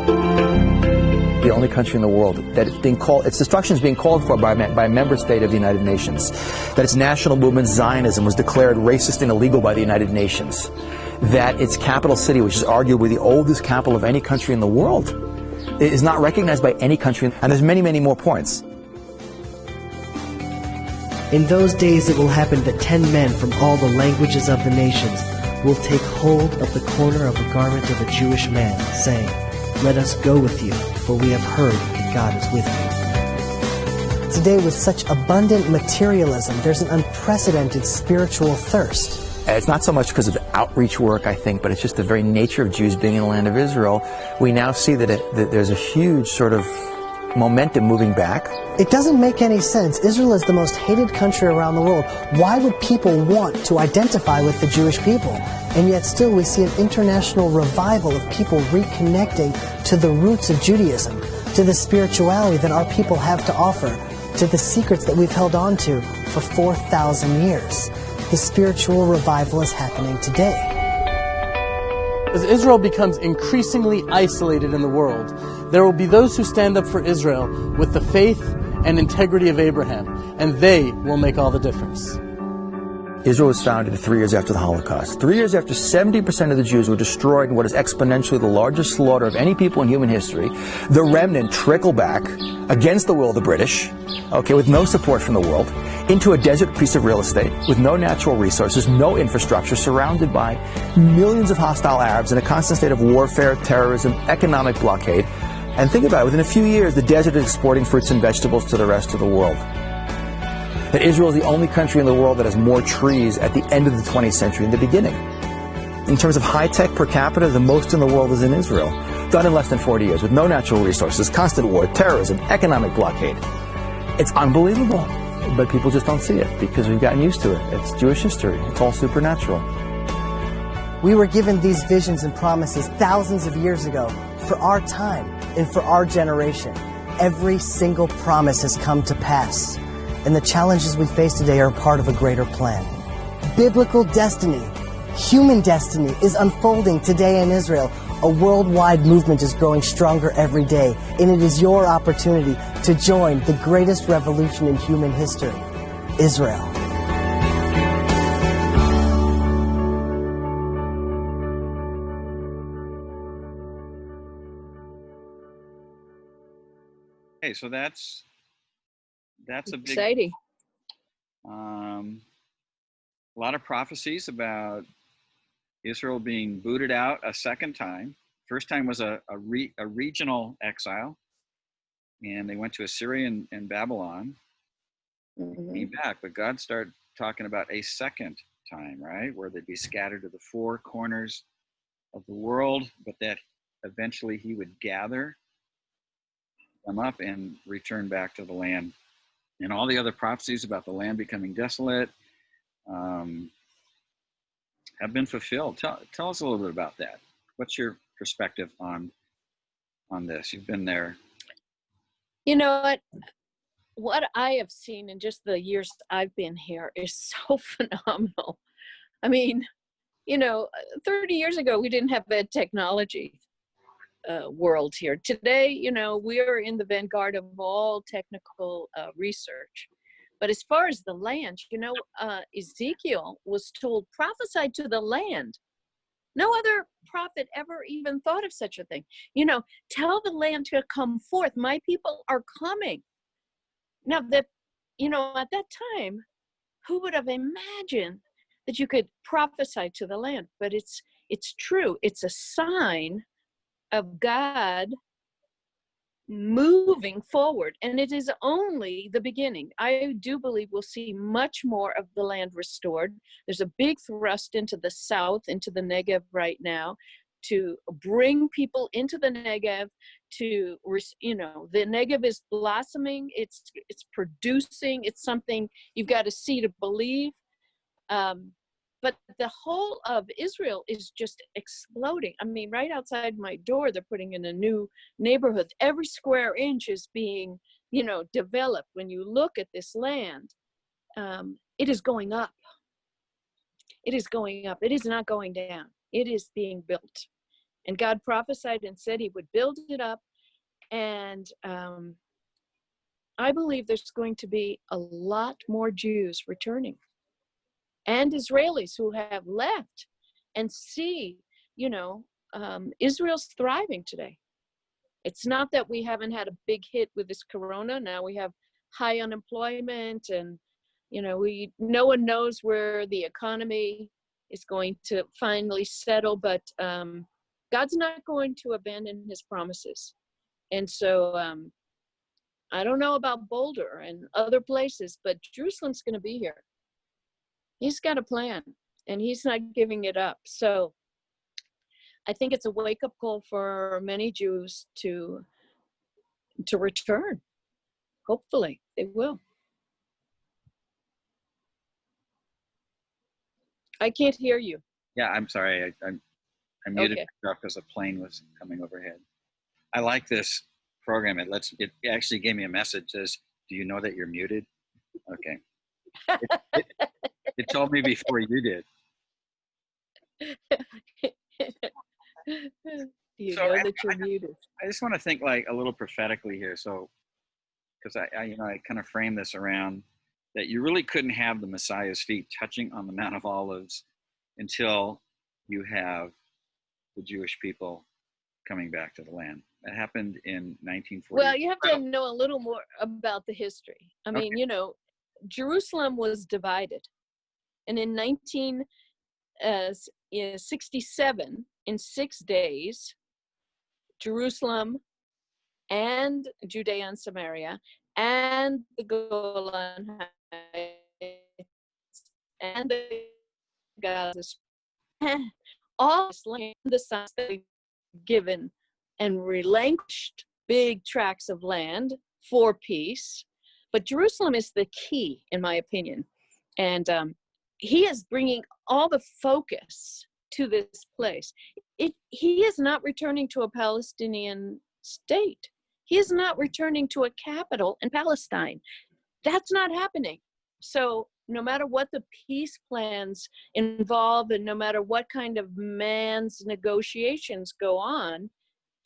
The only country in the world that it's being called, its destruction is being called for by a member state of the United Nations. That its national movement, Zionism, was declared racist and illegal by the United Nations. That its capital city, which is arguably the oldest capital of any country in the world, is not recognized by any country. And there's many, many more points. In those days it will happen that 10 men from all the languages of the nations will take hold of the corner of a garment of a Jewish man, saying, "Let us go with you, for we have heard that God is with you." Today, with such abundant materialism, there's an unprecedented spiritual thirst. It's not so much because of outreach work, I think, but it's just the very nature of Jews being in the land of Israel. We now see that there's a huge sort of momentum moving back. It doesn't make any sense. Israel is the most hated country around the world. Why would people want to identify with the Jewish people? And yet still we see an international revival of people reconnecting to the roots of Judaism, to the spirituality that our people have to offer, to the secrets that we've held on to for 4,000 years. The spiritual revival is happening today. As Israel becomes increasingly isolated in the world, there will be those who stand up for Israel with the faith and integrity of Abraham, and they will make all the difference. Israel was founded 3 years after the Holocaust. 3 years after 70% of the Jews were destroyed in what is exponentially the largest slaughter of any people in human history. The remnant trickled back against the will of the British, with no support from the world, into a desert piece of real estate with no natural resources, no infrastructure, surrounded by millions of hostile Arabs in a constant state of warfare, terrorism, economic blockade. And think about it, within a few years, the desert is exporting fruits and vegetables to the rest of the world. That Israel is the only country in the world that has more trees at the end of the 20th century than the beginning. In terms of high-tech per capita, the most in the world is in Israel. Done in less than 40 years, with no natural resources, constant war, terrorism, economic blockade. It's unbelievable, but people just don't see it because we've gotten used to it. It's Jewish history. It's all supernatural. We were given these visions and promises thousands of years ago for our time and for our generation. Every single promise has come to pass. And the challenges we face today are part of a greater plan. Biblical destiny, human destiny, is unfolding today in Israel. A worldwide movement is growing stronger every day, and it is your opportunity to join the greatest revolution in human history, Israel. Okay, so that's a big, Exciting. a lot of prophecies about Israel being booted out a second time. First time was a regional exile, and they went to Assyria and Babylon. Mm-hmm. Came back, but God started talking about a second time, right, where they'd be scattered to the four corners of the world, but that eventually He would gather them up and return back to the land. And all the other prophecies about the land becoming desolate have been fulfilled. Tell us a little bit about that. What's your perspective on on this? You've been there. You know what I have seen in just the years I've been here is so phenomenal. I mean, 30 years ago, we didn't have that technology world here. Today, we are in the vanguard of all technical research. But as far as the land, Ezekiel was told, prophesy to the land. No other prophet ever even thought of such a thing. Tell the land to come forth. My people are coming. Now, at that time, who would have imagined that you could prophesy to the land? But it's true. It's a sign of God moving forward, and it is only the beginning. I do believe we'll see much more of the land restored. There's a big thrust into the south, into the Negev right now, to bring people into the Negev. The Negev is blossoming. It's producing. It's something you've got to see to believe. But the whole of Israel is just exploding. I mean, right outside my door, they're putting in a new neighborhood. Every square inch is being, developed. When you look at this land, it is going up. It is going up. It is not going down. It is being built. And God prophesied and said he would build it up. And I believe there's going to be a lot more Jews returning, and Israelis who have left and see, Israel's thriving today. It's not that we haven't had a big hit with this corona. Now we have high unemployment, and, no one knows where the economy is going to finally settle, but God's not going to abandon his promises. And so I don't know about Boulder and other places, but Jerusalem's going to be here. He's got a plan, and he's not giving it up. So I think it's a wake-up call for many Jews to return. Hopefully they will. I can't hear you. Yeah, I'm sorry. I muted Okay. myself because a plane was coming overhead. I like this program. It actually gave me a message that says, "Do you know that you're muted?" Okay. It told me before you did. You So, know and that you're muted. I just want to think like a little prophetically here. So, because I kind of frame this around that you really couldn't have the Messiah's feet touching on the Mount of Olives until you have the Jewish people coming back to the land. That happened in 1940. Well, you have to know a little more about the history. I mean, Jerusalem was divided. And in 1967, in 6 days, Jerusalem and Judea and Samaria and the Golan Heights and the Gaza, all this land, the sons given and relinquished big tracts of land for peace. But Jerusalem is the key, in my opinion. And he is bringing all the focus to this place. He is not returning to a Palestinian state. He is not returning to a capital in Palestine. That's not happening. So no matter what the peace plans involve, and no matter what kind of man's negotiations go on,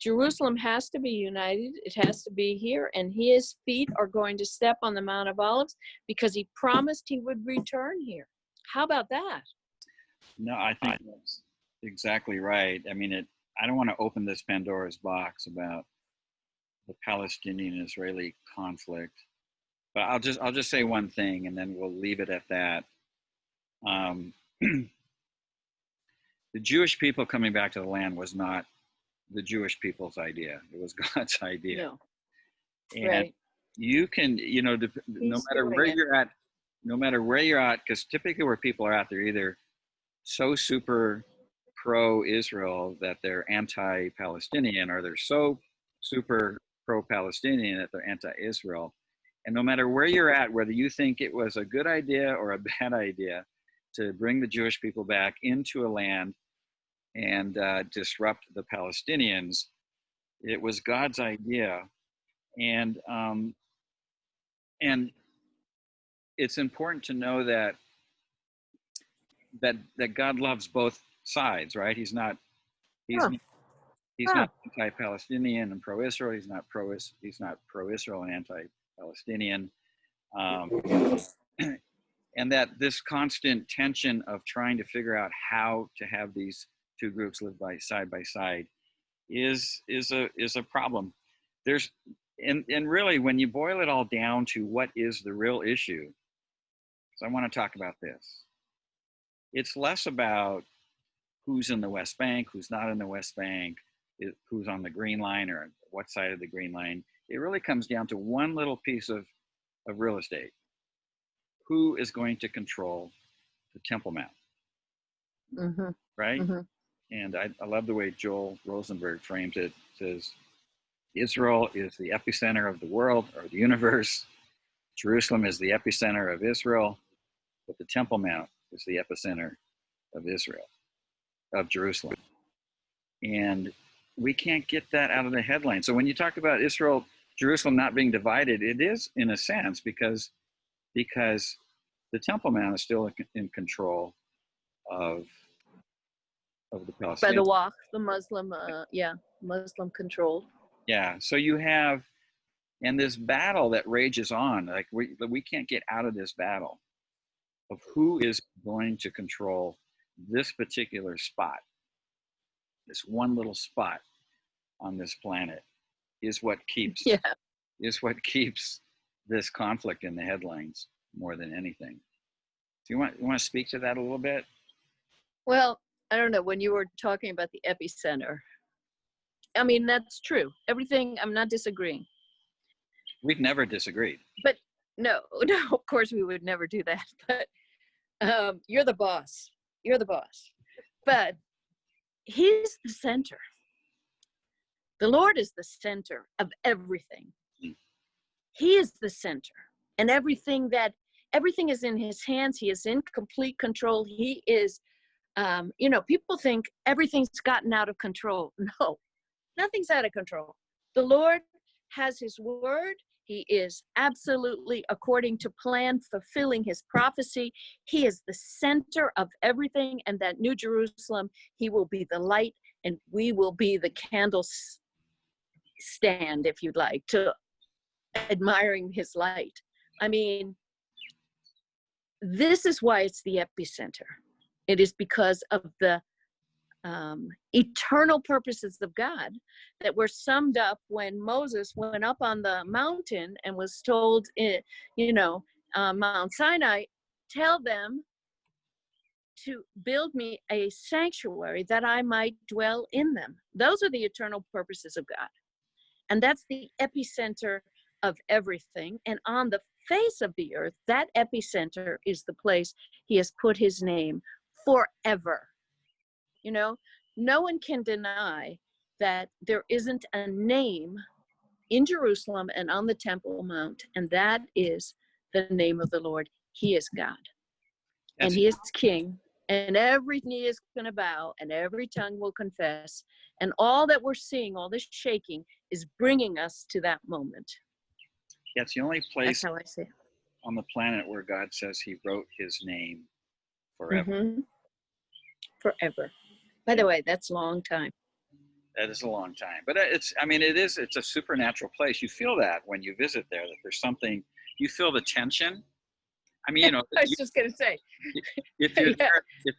Jerusalem has to be united. It has to be here, and his feet are going to step on the Mount of Olives because he promised he would return here. How about that? No, I think that's exactly right. I mean, I don't want to open this Pandora's box about the Palestinian-Israeli conflict, but I'll just say one thing, and then we'll leave it at that. The Jewish people coming back to the land was not the Jewish people's idea. It was God's idea. No. And right. You can, no matter where you're at, because typically where people are at, they're either so super pro-Israel that they're anti-Palestinian, or they're so super pro-Palestinian that they're anti-Israel. And no matter where you're at, whether you think it was a good idea or a bad idea to bring the Jewish people back into a land and disrupt the Palestinians, It was God's idea, and it's important to know that God loves both sides, right? He's not anti-Palestinian and pro-Israel. He's not pro-Israel and anti-Palestinian. And that this constant tension of trying to figure out how to have these two groups live side by side is a problem. And really, when you boil it all down to what is the real issue, so I want to talk about this. It's less about who's in the West Bank, who's not in the West Bank, who's on the Green Line or what side of the Green Line. It really comes down to one little piece of real estate. Who is going to control the Temple Mount? Mm-hmm. Right? Mm-hmm. And I love the way Joel Rosenberg frames it. Says, Israel is the epicenter of the world or the universe. Jerusalem is the epicenter of Israel, but the Temple Mount is the epicenter of Israel, of Jerusalem. And we can't get that out of the headline. So when you talk about Israel, Jerusalem not being divided, it is in a sense because the Temple Mount is still in control of the Palestinians. By the Waqf, the Muslim, Muslim controlled. Yeah, so you have, and this battle that rages on, like we can't get out of this battle of who is going to control this particular spot. This one little spot on this planet is what keeps this conflict in the headlines more than anything. Do you want to speak to that a little bit? Well, I don't know, when you were talking about the epicenter, I mean, that's true. Everything, I'm not disagreeing. We've never disagreed. But no, of course we would never do that. But you're the boss. You're the boss. But he's the center. The Lord is the center of everything. He is the center. And everything is in his hands. He is in complete control. He is, people think everything's gotten out of control. No, nothing's out of control. The Lord has his word. He is absolutely, according to plan, fulfilling his prophecy. He is the center of everything. And that New Jerusalem, he will be the light, and we will be the candle stand, if you'd like, to admiring his light. I mean, this is why it's the epicenter. It is because of the eternal purposes of God that were summed up when Moses went up on the mountain and was told, Mount Sinai, tell them to build me a sanctuary that I might dwell in them. Those are the eternal purposes of God. And that's the epicenter of everything. And on the face of the earth, that epicenter is the place he has put his name forever. No one can deny that there isn't a name in Jerusalem and on the Temple Mount, and that is the name of the Lord. He is God. And he is King, and every knee is going to bow, and every tongue will confess. And all that we're seeing, all this shaking, is bringing us to that moment. Yeah, it's the only place That's how I see it. On the planet where God says he wrote his name forever. Mm-hmm. Forever. By the way, that's a long time. That is a long time. But it's a supernatural place. You feel that when you visit there, that there's something, you feel the tension. I mean, I was just going to say. If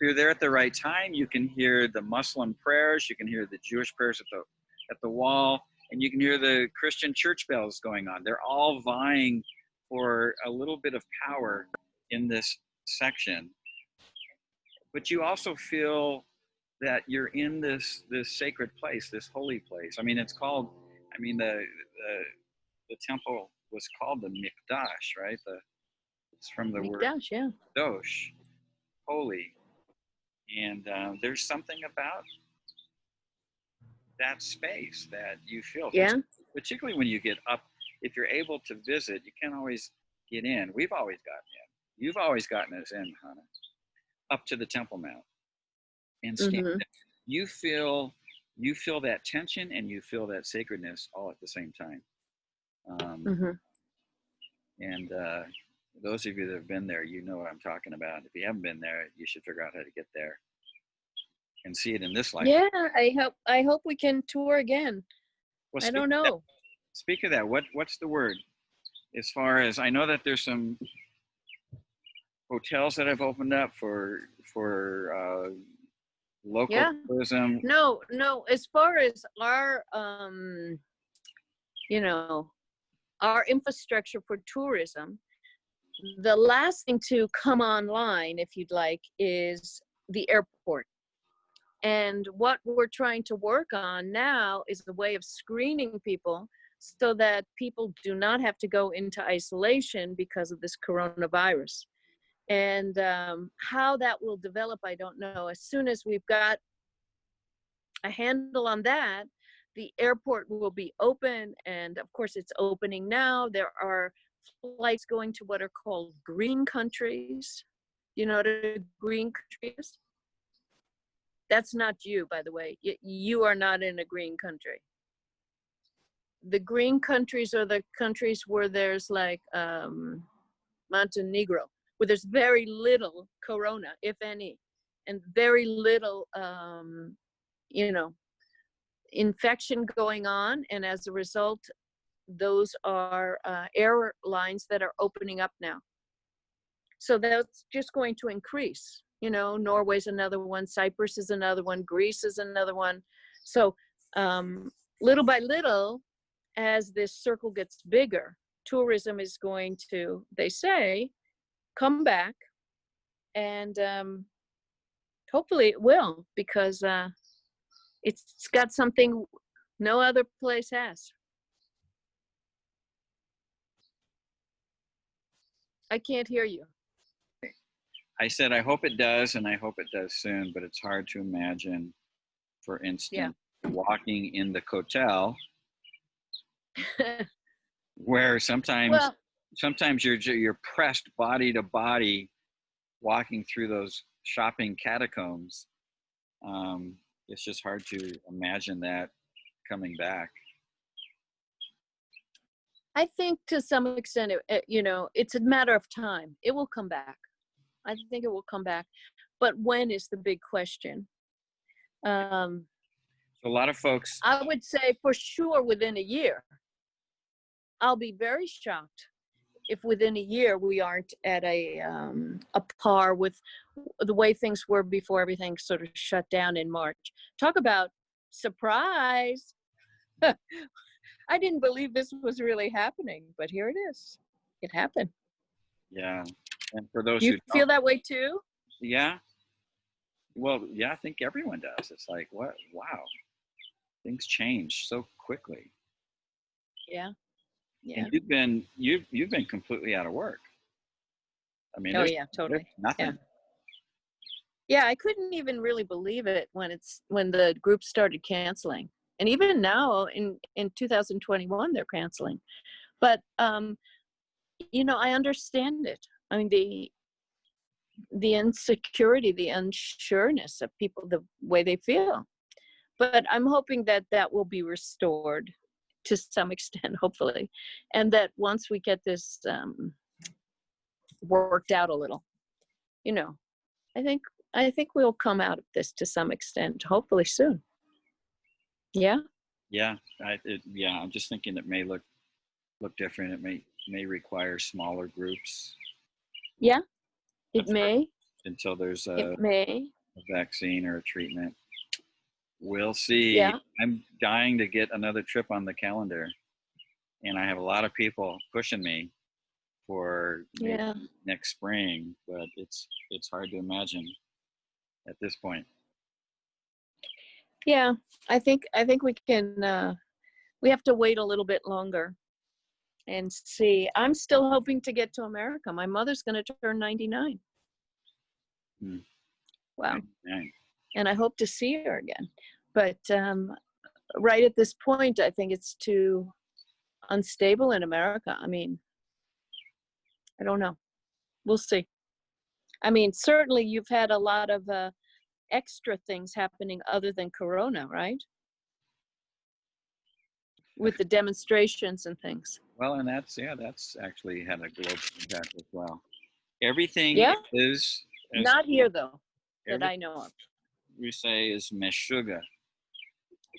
you're there at the right time, you can hear the Muslim prayers, you can hear the Jewish prayers at the wall, and you can hear the Christian church bells going on. They're all vying for a little bit of power in this section. But you also feel that you're in this sacred place, this holy place. I mean, it's called, the temple was called the Mikdash, right? It's from the word Mikdash, yeah. Kadosh, holy. And there's something about that space that you feel. Yeah. Particularly when you get up, if you're able to visit, you can't always get in. We've always gotten in. You've always gotten us in, Hanna, up to the Temple Mount. And stand there. You feel you feel that tension and you feel that sacredness all at the same time. Mm-hmm. And those of you that have been there, you know what I'm talking about. If you haven't been there, you should figure out how to get there and see it in this life. Yeah, I hope we can tour again. Well, I don't know. Speak of that, what's the word? As far as I know that there's some hotels that have opened up for local tourism. No, as far as our our infrastructure for tourism, the last thing to come online, if you'd like, is the airport. And what we're trying to work on now is the way of screening people so that people do not have to go into isolation because of this coronavirus. And how that will develop, I don't know. As soon as we've got a handle on that, the airport will be open. And of course, it's opening now. There are flights going to what are called green countries. You know what a green country is? That's not you, by the way. You are not in a green country. The green countries are the countries where there's like Montenegro, where there's very little corona, if any, and very little, infection going on. And as a result, those are airlines that are opening up now. So that's just going to increase. Norway's another one, Cyprus is another one, Greece is another one. So little by little, as this circle gets bigger, tourism is going to, they say, come back. And hopefully it will, because it's got something no other place has. I can't hear you. I said, I hope it does, and I hope it does soon, but it's hard to imagine, for instance, walking in the Kotel, where sometimes you're pressed body to body walking through those shopping catacombs. It's just hard to imagine that coming back. I think to some extent, it's a matter of time. It will come back. I think it will come back. But when is the big question? So a lot of folks... I would say for sure within a year. I'll be very shocked if within a year we aren't at a par with the way things were before everything sort of shut down in March. Talk about surprise. I didn't believe this was really happening, but here it is. It happened. Yeah. And for those you feel that way too? Yeah. Well, yeah, I think everyone does. It's like, what? Wow. Things change so quickly. Yeah. Yeah. And you've been completely out of work. I mean, totally. Nothing. Yeah, I couldn't even really believe it when the group started canceling. And even now in 2021 they're canceling. But I understand it. I mean, the insecurity, the unsureness of people, the way they feel. But I'm hoping that will be restored to some extent, hopefully. And that once we get this worked out a little, I think we'll come out of this to some extent, hopefully soon. Yeah. Yeah. I'm just thinking it may look different. It may require smaller groups. Yeah, it may. Until there's a vaccine or a treatment. We'll see. Yeah. I'm dying to get another trip on the calendar. And I have a lot of people pushing me for next spring, but it's hard to imagine at this point. Yeah, I think we can, we have to wait a little bit longer and see. I'm still hoping to get to America. My mother's going to turn 99. Wow. 99. And I hope to see her again. But right at this point, I think it's too unstable in America. I mean, I don't know. We'll see. I mean, certainly you've had a lot of extra things happening other than Corona, right? with the demonstrations and things. Well, and that's actually had a global impact as well. Everything Yeah. is Not here though, that every- I know of. we say is meshuga,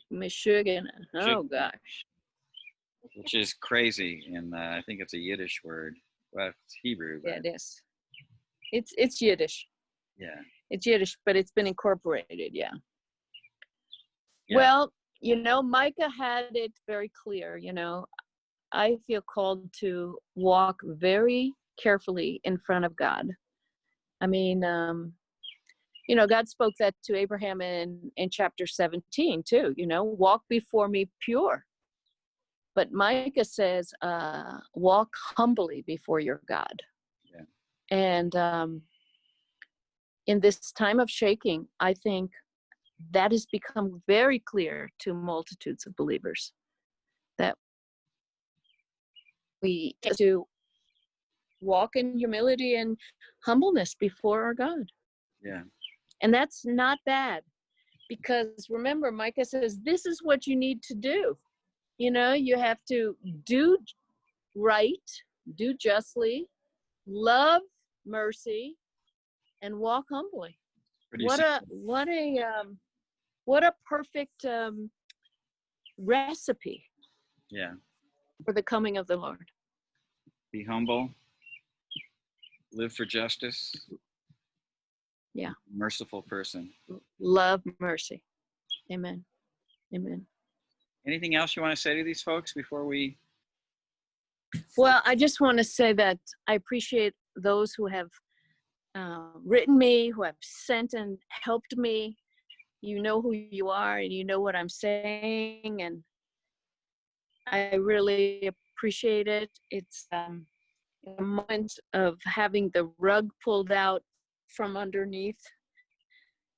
Michigan. Oh gosh. which is crazy, and I think it's a Yiddish word. Well, it's Hebrew, Yeah, but it is. It's Yiddish. yeah. It's Yiddish, but it's been incorporated. Yeah. Yeah. Well, you know, Micah had it very clear. You know, I feel called to walk very carefully in front of God. I mean, you know, God spoke that to Abraham in chapter 17 too, you know, walk before me pure. But Micah says, walk humbly before your God. Yeah. And in this time of shaking, I think that has become very clear to multitudes of believers that we have to walk in humility and humbleness before our God. Yeah. And that's not bad, because remember, Micah says, this is what you need to do. You know, you have to do right, do justly, love mercy, and walk humbly. What a perfect recipe Yeah. for the coming of the Lord. Be humble. Live for justice. Yeah. Merciful person. Love mercy. Amen. Amen. Anything else you want to say to these folks before we? Well, I just want to say that I appreciate those who have written me, who have sent and helped me. You know who you are, and you know what I'm saying, and I really appreciate it. It's a moment of having the rug pulled out from underneath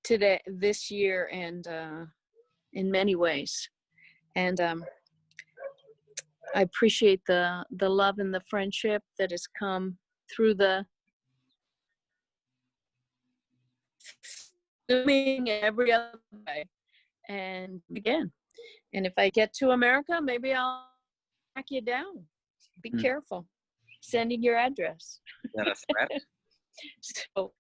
today, this year, and in many ways. And I appreciate the love and the friendship that has come through the Zooming every other way. And again, and if I get to America, maybe I'll track you down. Be careful sending your address. Is that a threat? So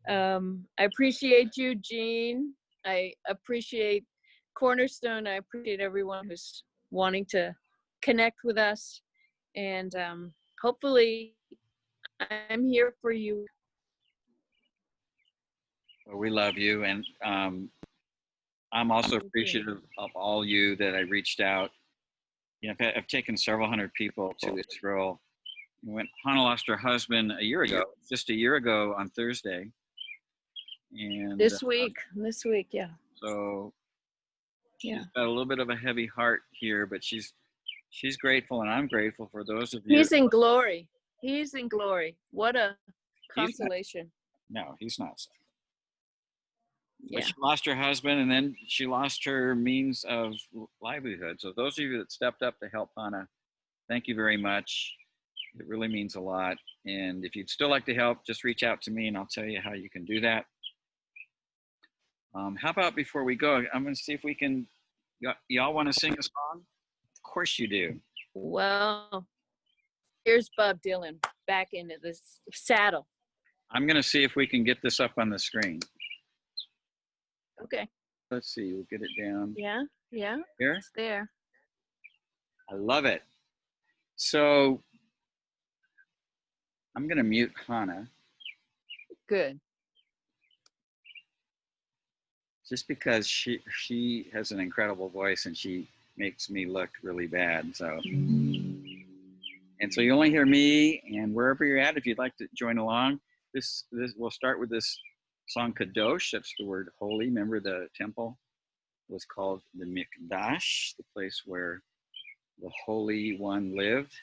I appreciate you, Jean. I appreciate Cornerstone. I appreciate everyone who's wanting to connect with us. And hopefully I'm here for you. Well, we love you, and I'm also appreciative of all you that I reached out. You know, I've taken several hundred people to Israel. When Hanna lost her husband just a year ago on Thursday, and This week, yeah. So Yeah. she's got a little bit of a heavy heart here, but she's grateful, and I'm grateful for those of you. He's in glory. He's in glory. What a consolation. No, he's not. Yeah. But she lost her husband, and then she lost her means of livelihood. So those of you that stepped up to help Hanna, thank you very much. It really means a lot. And if you'd still like to help, just reach out to me, and I'll tell you how you can do that. How about before we go, I'm going to see if we can, y'all want to sing a song? Of course you do. Well, here's Bob Dylan back into this saddle. I'm going to see if we can get this up on the screen. Okay. Let's see, we'll get it down. Yeah. Here? It's there. I love it. So I'm going to mute Hanna. Good. Just because she has an incredible voice, and she makes me look really bad. So, and so you only hear me, and wherever you're at, if you'd like to join along, this we'll start with this song Kadosh. That's the word holy. Remember, the temple was called the Mikdash, the place where the Holy One lived.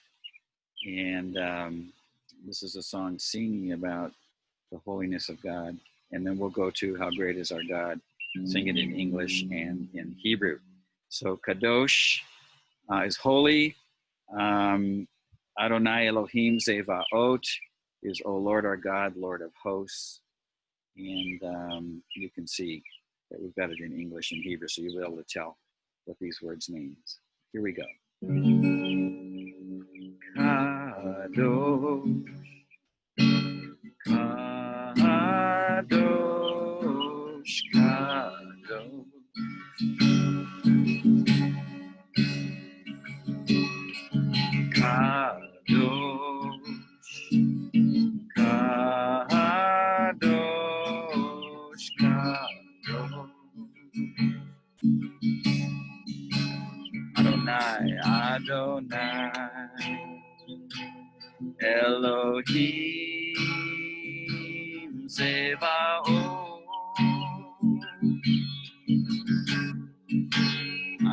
And this is a song singing about the holiness of God. And then we'll go to How Great Is Our God, sing it in English and in Hebrew. So Kadosh is holy. Adonai Elohim Zevaot is, O Lord our God, Lord of hosts. And you can see that we've got it in English and Hebrew, so you'll be able to tell what these words mean. Here we go. Kadosh, Kadosh, Kadosh. Kadosh, Kadosh, Kadosh. Adonai, Adonai, Elohim Zevaot.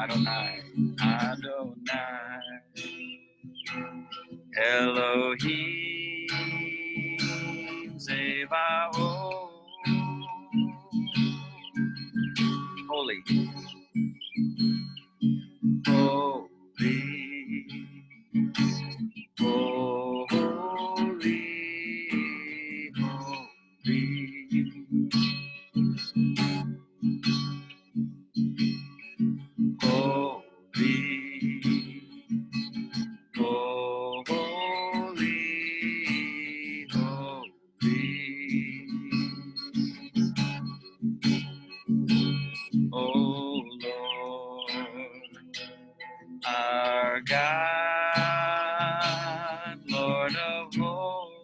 Adonai, Adonai, Elohim Zevaot. Holy, holy, holy, holy, holy, oh Lord, our God, Lord of hosts,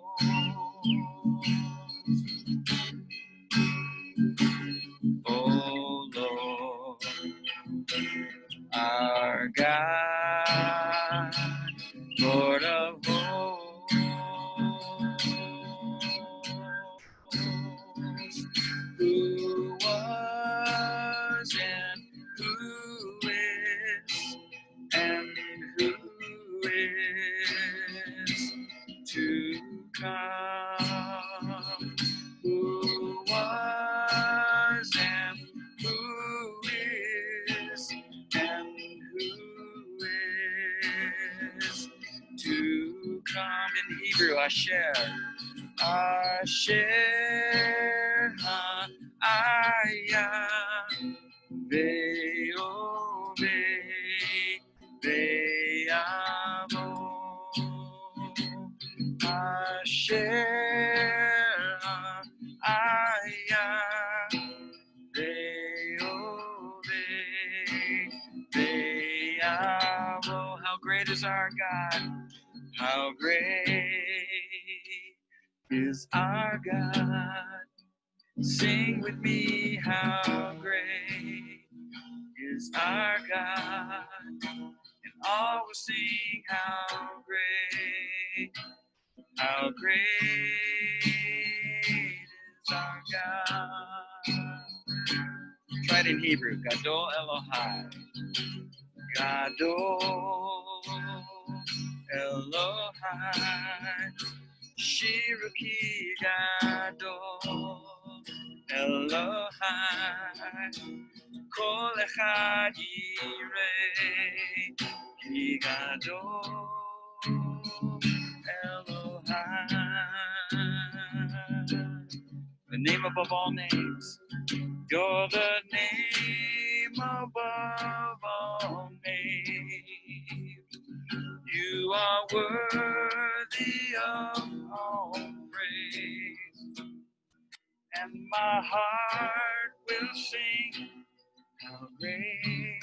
oh Lord, our God, Lord of hosts, who was and who is and who is to come, who was and who is and who is to come. In Hebrew, Asher, Asher Ha'ayah Ve'o Ve'amo Asher Ha'ayah Ve'o Ve'amo. How great is our God! How great is our God! Sing with me, how great is our God. And all will sing, how great is our God. Try it in Hebrew. Gadol Elohai. Gadol Elohai. Shiruki Gadol Elohai. Kol echad yirei ki gadol Elohai. The name above all names. You're the name above all names. You are worthy of all praise. And my heart will sing, how great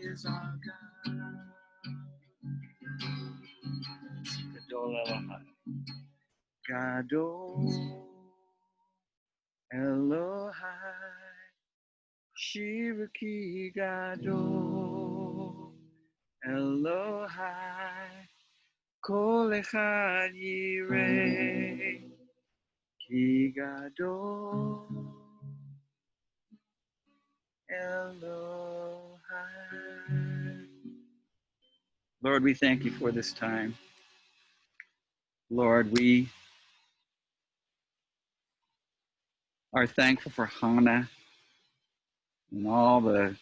is our God. Gadol Elohai. Gadol Elohai. Shiruki Gadol Elohai. Kol echad yirei ki gadol Elohai. Lord, we thank you for this time. Lord, we are thankful for Hanna and all the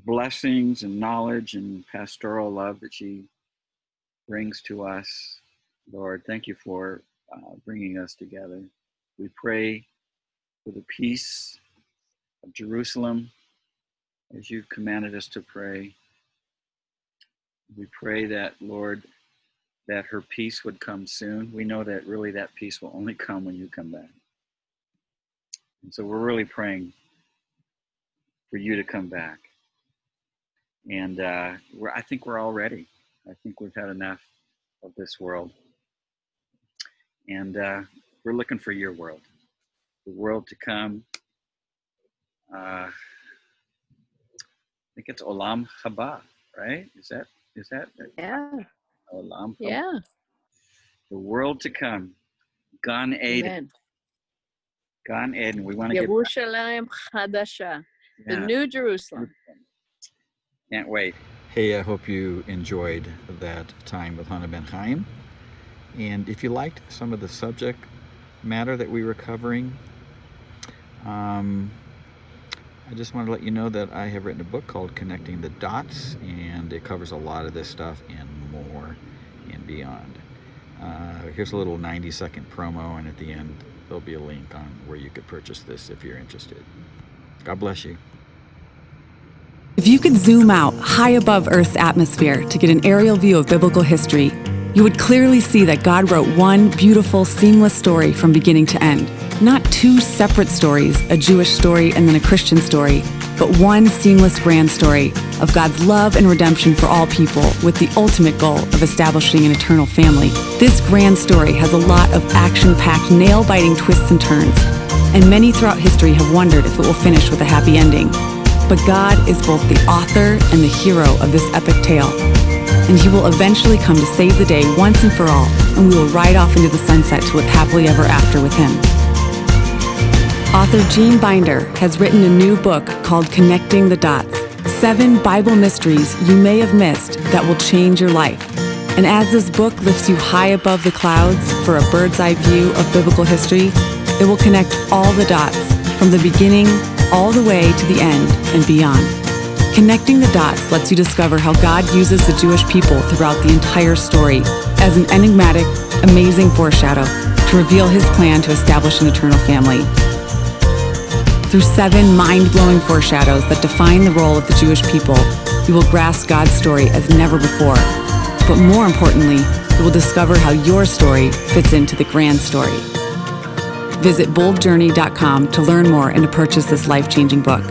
blessings and knowledge and pastoral love that she brings to us. Lord, thank you for bringing us together. We pray for the peace of Jerusalem as you've commanded us to pray. We pray that, Lord, that her peace would come soon. We know that really that peace will only come when you come back. And so we're really praying for you to come back. And I think we're all ready. I think we've had enough of this world. And we're looking for your world, the world to come. I think it's Olam Haba, right? Is that? Yeah. Olam Haba. Yeah. The world to come. Gan Eden. Amen. Gan Eden. We want to get Yerushalayim Chadasha. The New Jerusalem. Can't wait. Hey, I hope you enjoyed that time with Hanna ben Haim. And if you liked some of the subject matter that we were covering, I just want to let you know that I have written a book called Connecting the Dots, and it covers a lot of this stuff and more and beyond. Here's a little 90-second promo, and at the end there'll be a link on where you could purchase this if you're interested. God bless you. If you could zoom out high above Earth's atmosphere to get an aerial view of biblical history, you would clearly see that God wrote one beautiful, seamless story from beginning to end. Not two separate stories, a Jewish story and then a Christian story, but one seamless grand story of God's love and redemption for all people, with the ultimate goal of establishing an eternal family. This grand story has a lot of action-packed, nail-biting twists and turns, and many throughout history have wondered if it will finish with a happy ending. But God is both the author and the hero of this epic tale, and he will eventually come to save the day once and for all, and we will ride off into the sunset to live happily ever after with him. Author Gene Binder has written a new book called Connecting the Dots, 7 Bible mysteries you may have missed that will change your life. And as this book lifts you high above the clouds for a bird's eye view of biblical history, it will connect all the dots from the beginning all the way to the end and beyond. Connecting the Dots lets you discover how God uses the Jewish people throughout the entire story as an enigmatic, amazing foreshadow to reveal his plan to establish an eternal family. Through 7 mind-blowing foreshadows that define the role of the Jewish people, you will grasp God's story as never before. But more importantly, you will discover how your story fits into the grand story. Visit boldjourney.com to learn more and to purchase this life-changing book.